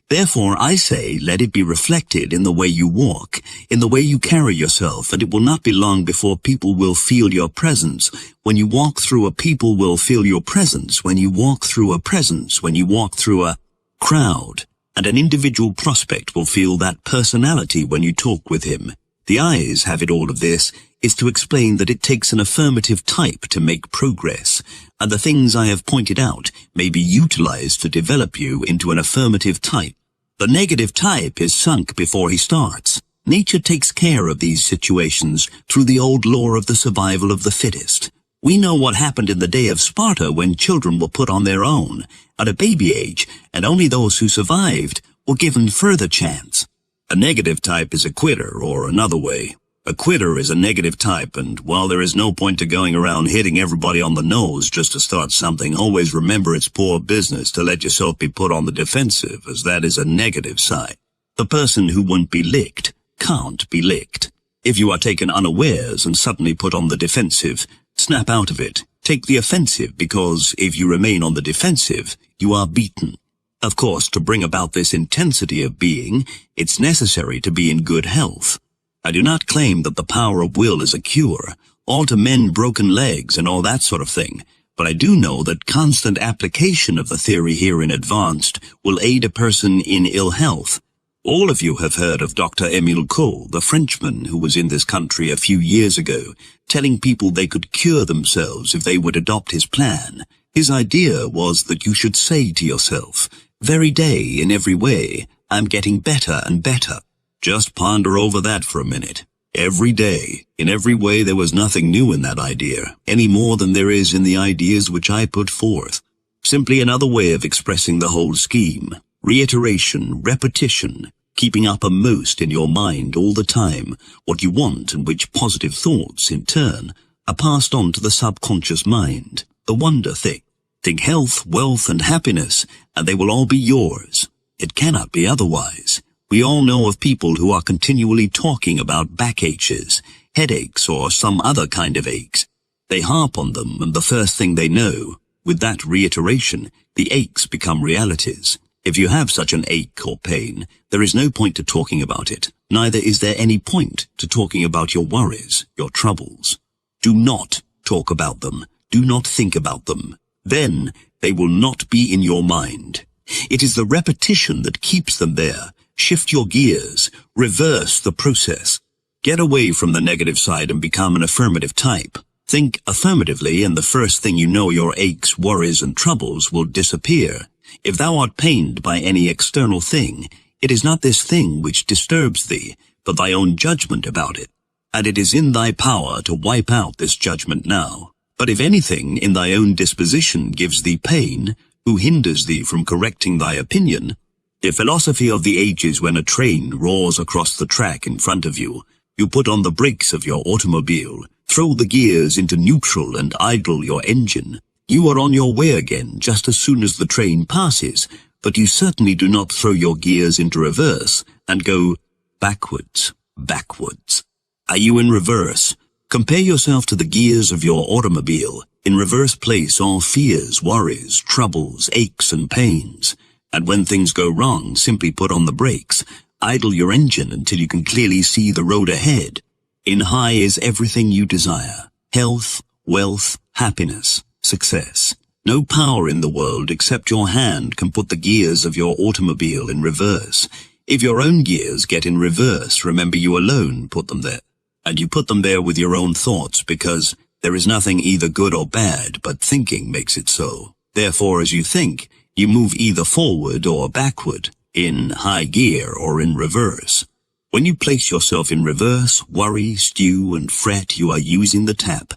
Therefore, I say, let it be reflected in the way you walk, in the way you carry yourself, and it will not be long before people will feel your presence. When you walk through a people will feel your presence. When you walk through a presence, when you walk through a crowd, and an individual prospect will feel that personality when you talk with him. The eyes have it. All of this is to explain that it takes an affirmative type to make progress, and the things I have pointed out may be utilized to develop you into an affirmative type. The negative type is sunk before he starts. Nature takes care of these situations through the old law of the survival of the fittest. We know what happened in the day of Sparta when children were put on their own at a baby age, and only those who survived were given further chance. A negative type is a quitter, or another way. A quitter is a negative type, and while there is no point to going around hitting everybody on the nose just to start something, always remember it's poor business to let yourself be put on the defensive, as that is a negative side. The person who won't be licked can't be licked. If you are taken unawares and suddenly put on the defensive, snap out of it. Take the offensive, because if you remain on the defensive, you are beaten. Of course, to bring about this intensity of being, it's necessary to be in good health. I do not claim that the power of will is a cure, or to mend broken legs and all that sort of thing, but I do know that constant application of the theory herein advanced will aid a person in ill health. All of you have heard of Dr. Émile Cohl, the Frenchman who was in this country a few years ago, telling people they could cure themselves if they would adopt his plan. His idea was that you should say to yourself, "Every day, in every way, I'm getting better and better." Just ponder over that for a minute. Every day, in every way, there was nothing new in that idea, any more than there is in the ideas which I put forth. Simply another way of expressing the whole scheme. Reiteration, repetition, keeping uppermost in your mind all the time what you want, and which positive thoughts, in turn, are passed on to the subconscious mind. The wonder thing. Think health, wealth, and happiness, and they will all be yours. It cannot be otherwise. We all know of people who are continually talking about backaches, headaches, or some other kind of aches. They harp on them, and the first thing they know, with that reiteration, the aches become realities. If you have such an ache or pain, there is no point to talking about it. Neither is there any point to talking about your worries, your troubles. Do not talk about them. Do not think about them. Then they will not be in your mind. It is the repetition that keeps them there. Shift your gears. Reverse the process. Get away from the negative side and become an affirmative type. Think affirmatively, and the first thing you know, your aches, worries, and troubles will disappear. If thou art pained by any external thing, it is not this thing which disturbs thee, but thy own judgment about it. And it is in thy power to wipe out this judgment now. But if anything in thy own disposition gives thee pain, who hinders thee from correcting thy opinion? The philosophy of the ages when a train roars across the track in front of you, you put on the brakes of your automobile, throw the gears into neutral and idle your engine. You are on your way again just as soon as the train passes, but you certainly do not throw your gears into reverse and go backwards, backwards. Are you in reverse? Compare yourself to the gears of your automobile. In reverse place all fears, worries, troubles, aches, and pains. And when things go wrong, simply put on the brakes. Idle your engine until you can clearly see the road ahead. In high is everything you desire. Health, wealth, happiness, success. No power in the world except your hand can put the gears of your automobile in reverse. If your own gears get in reverse, remember you alone put them there. And you put them there with your own thoughts, because there is nothing either good or bad, but thinking makes it so. Therefore, as you think, you move either forward or backward, in high gear or in reverse. When you place yourself in reverse, worry, stew, and fret, you are using the tap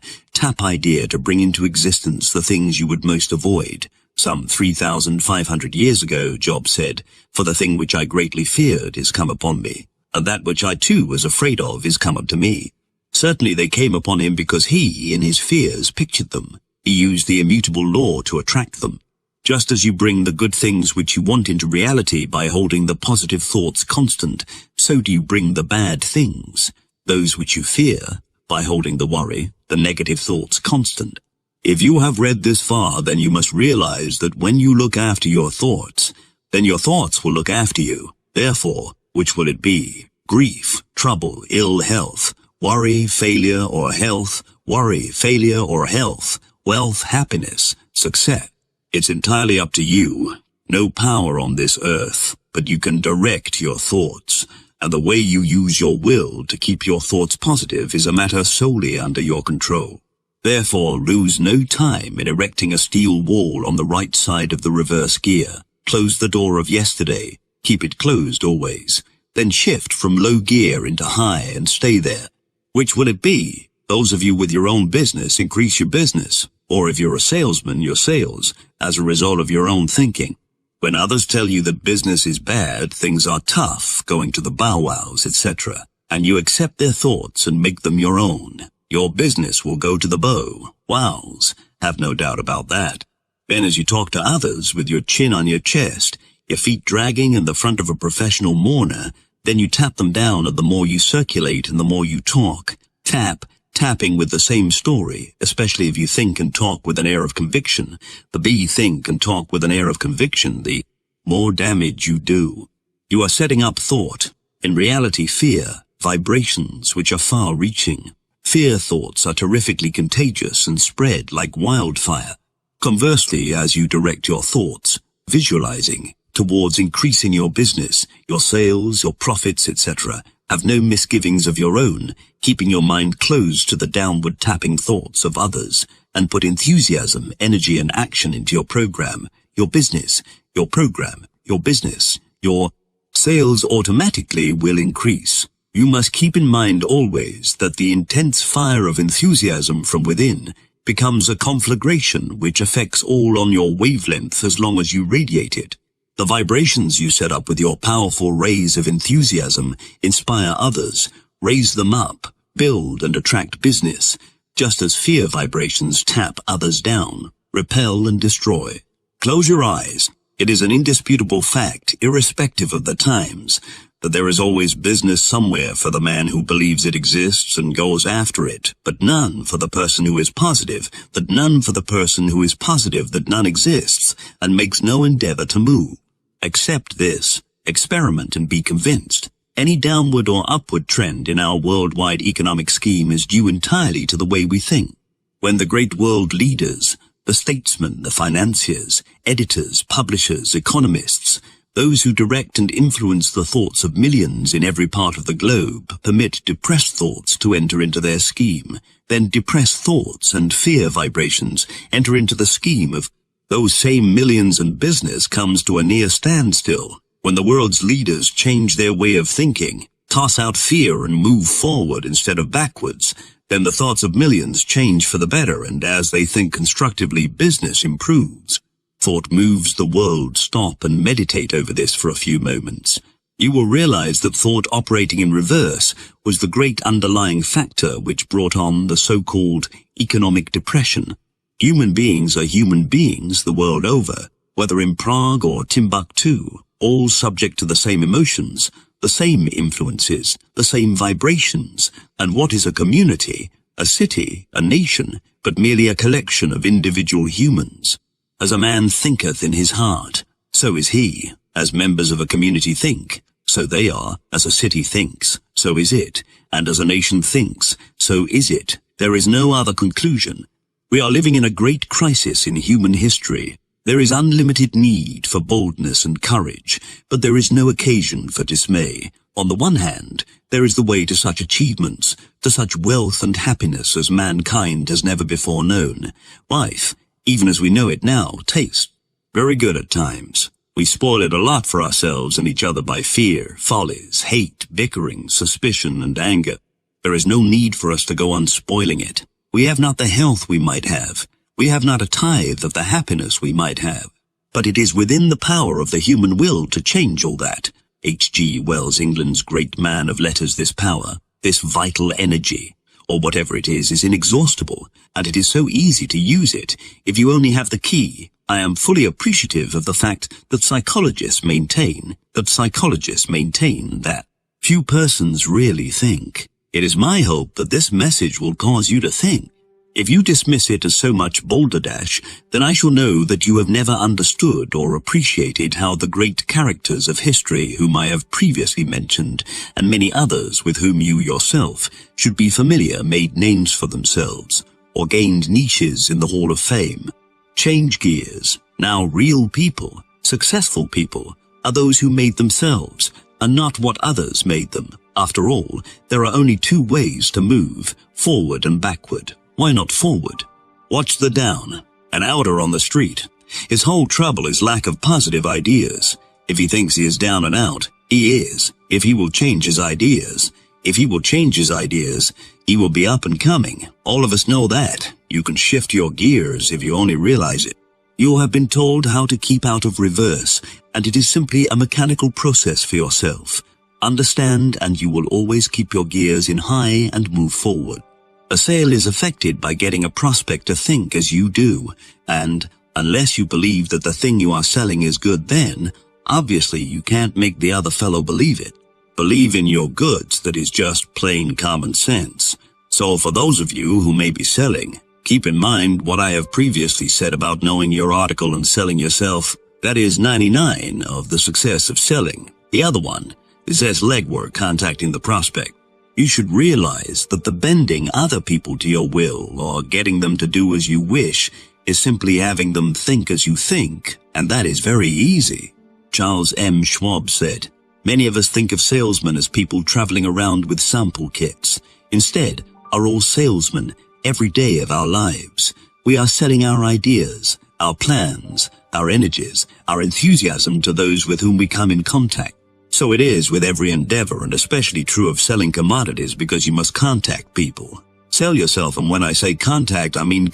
idea to bring into existence the things you would most avoid. Some 3,500 years ago, Job said, "For the thing which I greatly feared is come upon me, and that which I too was afraid of is come unto me." Certainly they came upon him because he, in his fears, pictured them. He used the immutable law to attract them. Just as you bring the good things which you want into reality by holding the positive thoughts constant, so do you bring the bad things, those which you fear, by holding the worry, the negative thoughts constant. If you have read this far, then you must realize that when you look after your thoughts, then your thoughts will look after you. Therefore, which will it be? Grief, trouble, ill health, worry, failure, or health, worry, failure, or health, wealth, happiness, success. It's entirely up to you. No power on this earth, but you can direct your thoughts, and the way you use your will to keep your thoughts positive is a matter solely under your control. Therefore, lose no time in erecting a steel wall on the right side of the reverse gear. Close the door of yesterday. Keep it closed always. then shift from low gear into high and stay there. Which will it be? Those of you with your own business, increase your business. Or if you're a salesman, your sales, as a result of your own thinking. When others tell you that business is bad, things are tough, going to the bow wows, etc., and you accept their thoughts and make them your own, your business will go to the bow wows. Have no doubt about that. Then as you talk to others with your chin on your chest, your feet dragging in the front of a professional mourner, then you tap them down, and the more you circulate and the more you talk. Tapping with the same story, especially if you think and talk with an air of conviction. The B think and talk with an air of conviction, the more damage you do. You are setting up thought. In reality, fear, vibrations which are far-reaching. Fear thoughts are terrifically contagious and spread like wildfire. Conversely, as you direct your thoughts, visualizing, towards increasing your business, your sales, your profits, etc., have no misgivings of your own, keeping your mind closed to the downward tapping thoughts of others, and put enthusiasm, energy, and action into your program, your business, your program, your business, your sales automatically will increase. You must keep in mind always that the intense fire of enthusiasm from within becomes a conflagration which affects all on your wavelength as long as you radiate it. The vibrations you set up with your powerful rays of enthusiasm inspire others, raise them up, build and attract business, just as fear vibrations tap others down, repel and destroy. Close your eyes. It is an indisputable fact, irrespective of the times, that there is always business somewhere for the man who believes it exists and goes after it, but none for the person who is positive, that none for the person who is positive that none exists, and makes no endeavor to move. Accept this, experiment and be convinced. Any downward or upward trend in our worldwide economic scheme is due entirely to the way we think. When the great world leaders, the statesmen, the financiers, editors, publishers, economists, those who direct and influence the thoughts of millions in every part of the globe, permit depressed thoughts to enter into their scheme, then depressed thoughts and fear vibrations enter into the scheme of those same millions, and business comes to a near standstill. When the world's leaders change their way of thinking, toss out fear and move forward instead of backwards, then the thoughts of millions change for the better, and as they think constructively, business improves. Thought moves the world. Stop and meditate over this for a few moments. You will realize that thought operating in reverse was the great underlying factor which brought on the so-called economic depression. Human beings are human beings the world over, whether in Prague or Timbuktu, all subject to the same emotions, the same influences, the same vibrations. And what is a community, a city, a nation, but merely a collection of individual humans? As a man thinketh in his heart, so is he. As members of a community think, so they are. As a city thinks, so is it. And as a nation thinks, so is it. There is no other conclusion. We are living in a great crisis in human history. There is unlimited need for boldness and courage, but there is no occasion for dismay. On the one hand, there is the way to such achievements, to such wealth and happiness as mankind has never before known. Life, even as we know it now, tastes very good at times. We spoil it a lot for ourselves and each other by fear, follies, hate, bickering, suspicion, and anger. There is no need for us to go on spoiling it. We have not the health we might have. We have not a tithe of the happiness we might have. But it is within the power of the human will to change all that. H.G. Wells, England's great man of letters, this power, this vital energy, or whatever it is inexhaustible, and it is so easy to use it if you only have the key. I am fully appreciative of the fact that psychologists maintain that few persons really think. It is my hope that this message will cause you to think. If you dismiss it as so much balderdash, then I shall know that you have never understood or appreciated how the great characters of history whom I have previously mentioned, and many others with whom you yourself should be familiar, made names for themselves, or gained niches in the Hall of Fame. Change gears. Now real people, successful people, are those who made themselves, and not what others made them. After all, there are only two ways to move, forward and backward. Why not forward? Watch the down, an outer on the street. His whole trouble is lack of positive ideas. If he thinks he is down and out, He is, if he will change his ideas. If he will change his ideas, he will be up and coming. All of us know that. You can shift your gears if you only realize it. You have been told how to keep out of reverse, and it is simply a mechanical process for yourself. Understand, and you will always keep your gears in high and move forward. A sale is affected by getting a prospect to think as you do, and unless you believe that the thing you are selling is good, then obviously you can't make the other fellow believe it. Believe in your goods, that is just plain common sense. So for those of you who may be selling, keep in mind what I have previously said about knowing your article and selling yourself. That is 99 of the success of selling. The other one is as legwork, contacting the prospect. You should realize that the bending other people to your will or getting them to do as you wish is simply having them think as you think, and that is very easy. Charles M. Schwab said, "Many of us think of salesmen as people traveling around with sample kits. Instead, are all salesmen every day of our lives. We are selling our ideas, our plans, our energies, our enthusiasm to those with whom we come in contact. So it is with every endeavor, and especially true of selling commodities, because you must contact people. Sell yourself, and when I say contact, I mean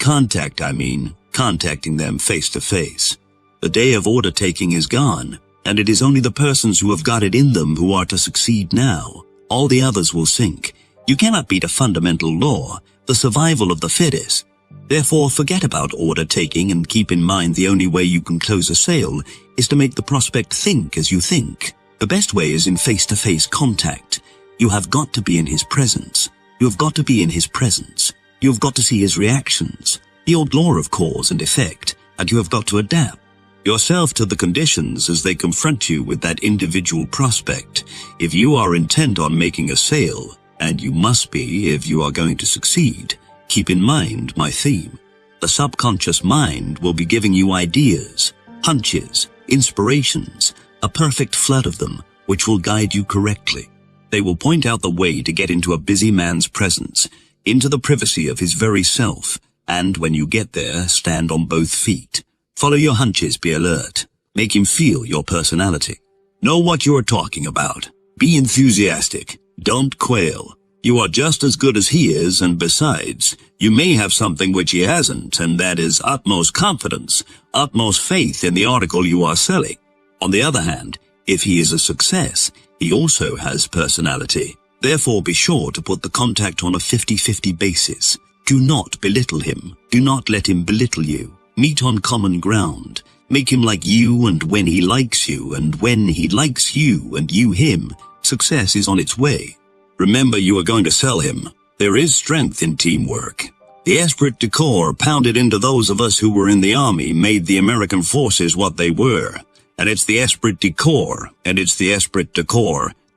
contacting them face to face. The day of order taking is gone, and it is only the persons who have got it in them who are to succeed now. All the others will sink. You cannot beat a fundamental law, the survival of the fittest. Therefore, forget about order taking and keep in mind the only way you can close a sale is to make the prospect think as you think. The best way is in face-to-face contact. You have got to be in his presence. You have got to be in his presence. You have got to see his reactions, the old law of cause and effect, and you have got to adapt yourself to the conditions as they confront you with that individual prospect. If you are intent on making a sale, and you must be if you are going to succeed, keep in mind my theme. The subconscious mind will be giving you ideas, hunches, inspirations, a perfect flood of them, which will guide you correctly. They will point out the way to get into a busy man's presence, into the privacy of his very self, and when you get there, stand on both feet. Follow your hunches, be alert. Make him feel your personality. Know what you are talking about. Be enthusiastic. Don't quail. You are just as good as he is, and besides, you may have something which he hasn't, and that is utmost confidence, utmost faith in the article you are selling. On the other hand, if he is a success, he also has personality. Therefore, be sure to put the contact on a 50-50 basis. Do not belittle him. Do not let him belittle you. Meet on common ground. Make him like you, and when he likes you, and when he likes you, and you him, success is on its way. Remember, you are going to sell him. There is strength in teamwork. The esprit de corps pounded into those of us who were in the army made the American forces what they were. And it's the esprit de corps,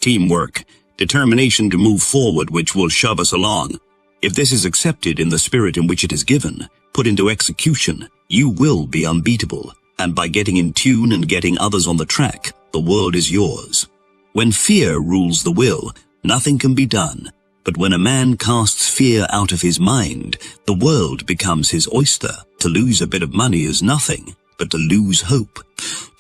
teamwork, determination to move forward, which will shove us along. If this is accepted in the spirit in which it is given, put into execution, you will be unbeatable. And by getting in tune and getting others on the track, the world is yours. When fear rules the will, nothing can be done. But when a man casts fear out of his mind, the world becomes his oyster. To lose a bit of money is nothing, but to lose hope,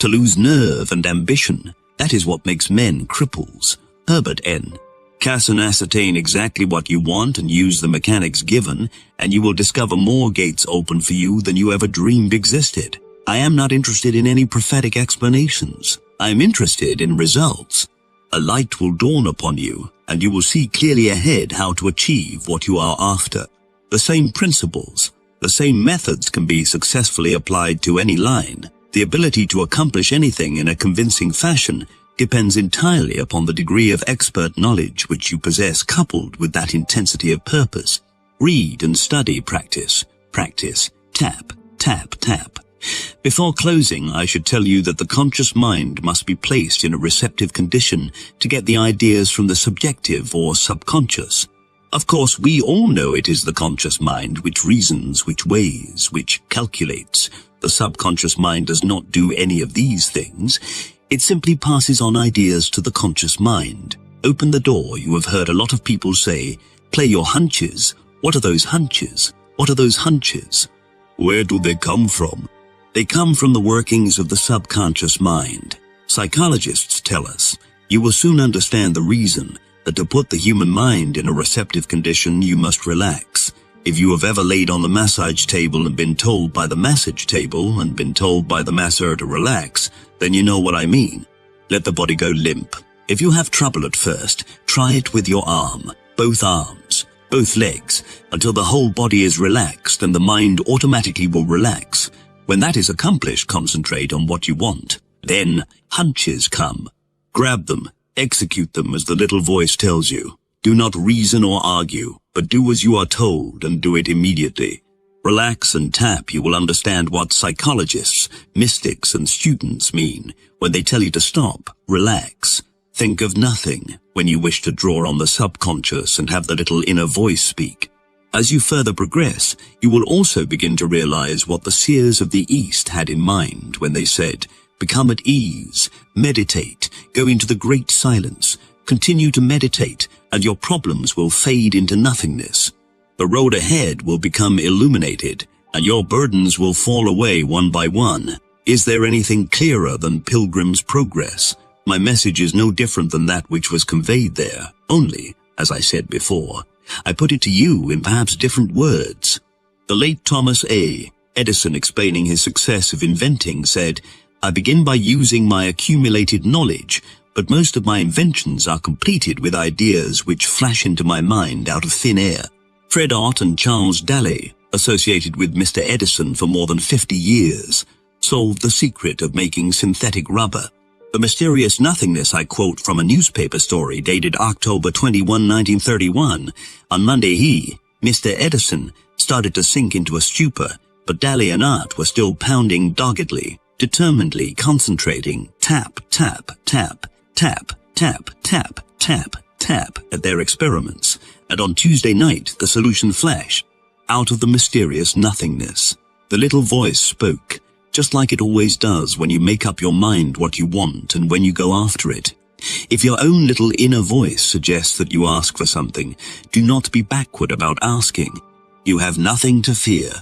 to lose nerve and ambition, that is what makes men cripples. Herbert N. Casson. Ascertain exactly what you want and use the mechanics given, and you will discover more gates open for you than you ever dreamed existed. I am not interested in any prophetic explanations. I am interested in results. A light will dawn upon you, and you will see clearly ahead how to achieve what you are after. The same principles, the same methods can be successfully applied to any line. The ability to accomplish anything in a convincing fashion depends entirely upon the degree of expert knowledge which you possess, coupled with that intensity of purpose. Read and study, practice, tap, tap, tap. Before closing, I should tell you that the conscious mind must be placed in a receptive condition to get the ideas from the subjective or subconscious. Of course, we all know it is the conscious mind which reasons, which weighs, which calculates. The subconscious mind does not do any of these things. It simply passes on ideas to the conscious mind. Open the door. You have heard a lot of people say, play your hunches. What are those hunches? What are those hunches? Where do they come from? They come from the workings of the subconscious mind. Psychologists tell us, You will soon understand the reason that to put the human mind in a receptive condition, you must relax. If you have ever laid on the massage table and been told by the massage table and been told by the masseur to relax, then you know what I mean. Let the body go limp. If you have trouble at first, try it with your arm, both arms, both legs, until the whole body is relaxed and the mind automatically will relax. When that is accomplished, concentrate on what you want. Then hunches come. Grab them, execute them as the little voice tells you. Do not reason or argue, but do as you are told and do it immediately. Relax and tap. You will understand what psychologists, mystics, and students mean when they tell you to stop, relax. Think of nothing when you wish to draw on the subconscious and have the little inner voice speak. As you further progress, you will also begin to realize what the seers of the East had in mind when they said, become at ease, meditate, go into the great silence, continue to meditate, and your problems will fade into nothingness. The road ahead will become illuminated, and your burdens will fall away one by one. Is there anything clearer than Pilgrim's Progress? My message is no different than that which was conveyed there, only, as I said before, I put it to you in perhaps different words. The late Thomas A. Edison, explaining his success of inventing, said, I begin by using my accumulated knowledge, but most of my inventions are completed with ideas which flash into my mind out of thin air. Fred Ott and Charles Daley, associated with Mr. Edison for more than 50 years, solved the secret of making synthetic rubber. The mysterious nothingness I quote from a newspaper story dated October 21, 1931. On Monday Mr. Edison, started to sink into a stupor, but Daley and Ott were still pounding doggedly, determinedly concentrating, tap, tap, tap, tap, tap, tap, tap, tap at their experiments, and on Tuesday night the solution flashed. Out of the mysterious nothingness, the little voice spoke, just like it always does when you make up your mind what you want and when you go after it. If your own little inner voice suggests that you ask for something, do not be backward about asking. You have nothing to fear.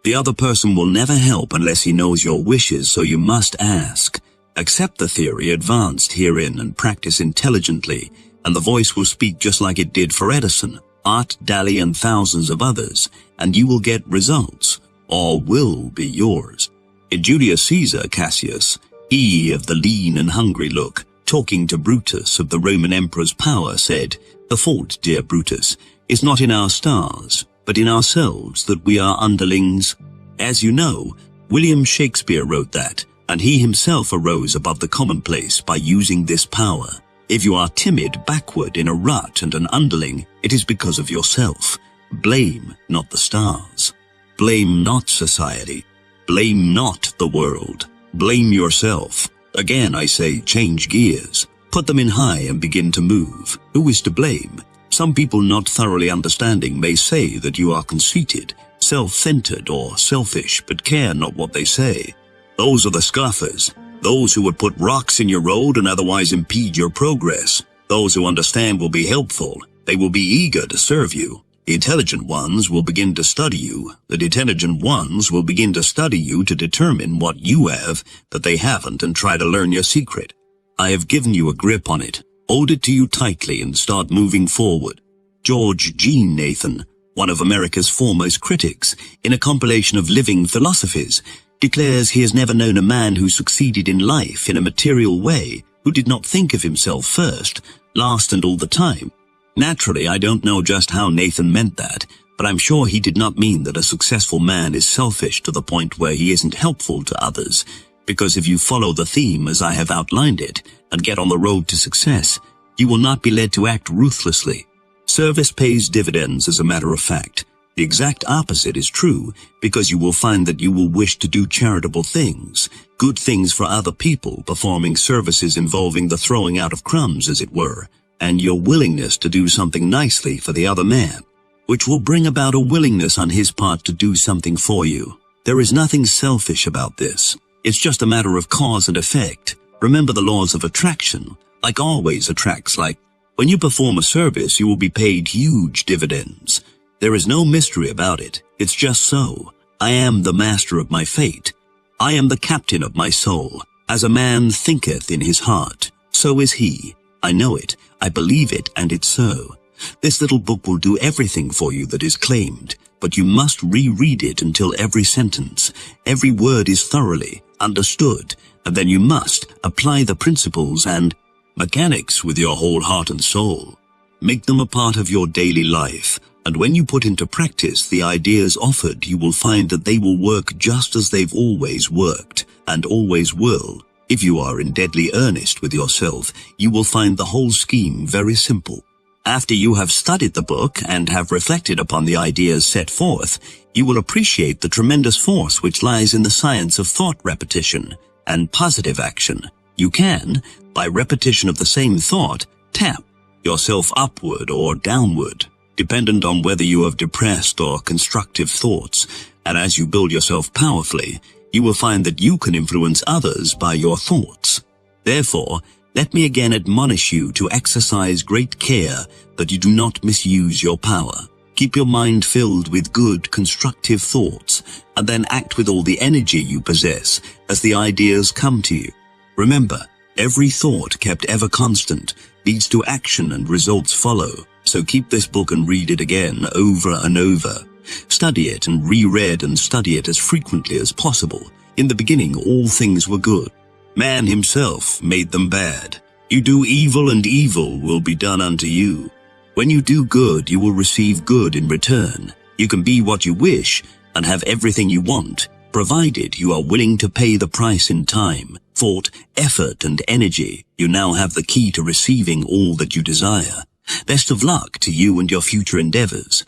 The other person will never help unless he knows your wishes, so you must ask. Accept the theory advanced herein and practice intelligently, and the voice will speak just like it did for Edison, Ott, Daley, and thousands of others, and you will get results. All will be yours. In Julius Caesar, Cassius, he of the lean and hungry look, talking to Brutus of the Roman emperor's power, said, the fault, dear Brutus, is not in our stars, but in ourselves that we are underlings. As you know, William Shakespeare wrote that, and he himself arose above the commonplace by using this power. If you are timid, backward, in a rut, and an underling, it is because of yourself. Blame not the stars. Blame not society. Blame not the world. Blame yourself. Again, I say, change gears. Put them in high and begin to move. Who is to blame? Some people not thoroughly understanding may say that you are conceited, self-centered, or selfish, but care not what they say. Those are the scoffers. Those who would put rocks in your road and otherwise impede your progress. Those who understand will be helpful. They will be eager to serve you. The intelligent ones will begin to study you. The intelligent ones will begin to study you to determine what you have that they haven't and try to learn your secret. I have given you a grip on it. Hold it to you tightly and start moving forward. George G. Nathan, one of America's foremost critics, in a compilation of living philosophies, declares he has never known a man who succeeded in life in a material way who did not think of himself first, last, and all the time. Naturally, I don't know just how Nathan meant that, but I'm sure he did not mean that a successful man is selfish to the point where he isn't helpful to others, because if you follow the theme as I have outlined it, and get on the road to success, you will not be led to act ruthlessly. Service pays dividends, as a matter of fact. The exact opposite is true, because you will find that you will wish to do charitable things, good things for other people, performing services involving the throwing out of crumbs, as it were, and your willingness to do something nicely for the other man, which will bring about a willingness on his part to do something for you. There is nothing selfish about this. It's just a matter of cause and effect. Remember the laws of attraction. Like always attracts like. When you perform a service, you will be paid huge dividends. There is no mystery about it. It's just so. I am the master of my fate. I am the captain of my soul. As a man thinketh in his heart, so is he. I know it, I believe it, and it's so. This little book will do everything for you that is claimed, but you must reread it until every sentence, every word is thoroughly understood, and then you must apply the principles and mechanics with your whole heart and soul. Make them a part of your daily life, and when you put into practice the ideas offered, you will find that they will work just as they've always worked, and always will. If you are in deadly earnest with yourself, you will find the whole scheme very simple. After you have studied the book and have reflected upon the ideas set forth, you will appreciate the tremendous force which lies in the science of thought repetition and positive action. You can, by repetition of the same thought, tap yourself upward or downward, dependent on whether you have depressed or constructive thoughts, and as you build yourself powerfully, you will find that you can influence others by your thoughts. Therefore, let me again admonish you to exercise great care that you do not misuse your power. Keep your mind filled with good, constructive thoughts, and then act with all the energy you possess as the ideas come to you. Remember, every thought kept ever constant leads to action and results follow. So keep this book and read it again over and over. Study it and reread and study it as frequently as possible. In the beginning, all things were good. Man himself made them bad. You do evil and evil will be done unto you. When you do good, you will receive good in return. You can be what you wish and have everything you want, provided you are willing to pay the price in time, thought, effort, and energy. You now have the key to receiving all that you desire. Best of luck to you and your future endeavors.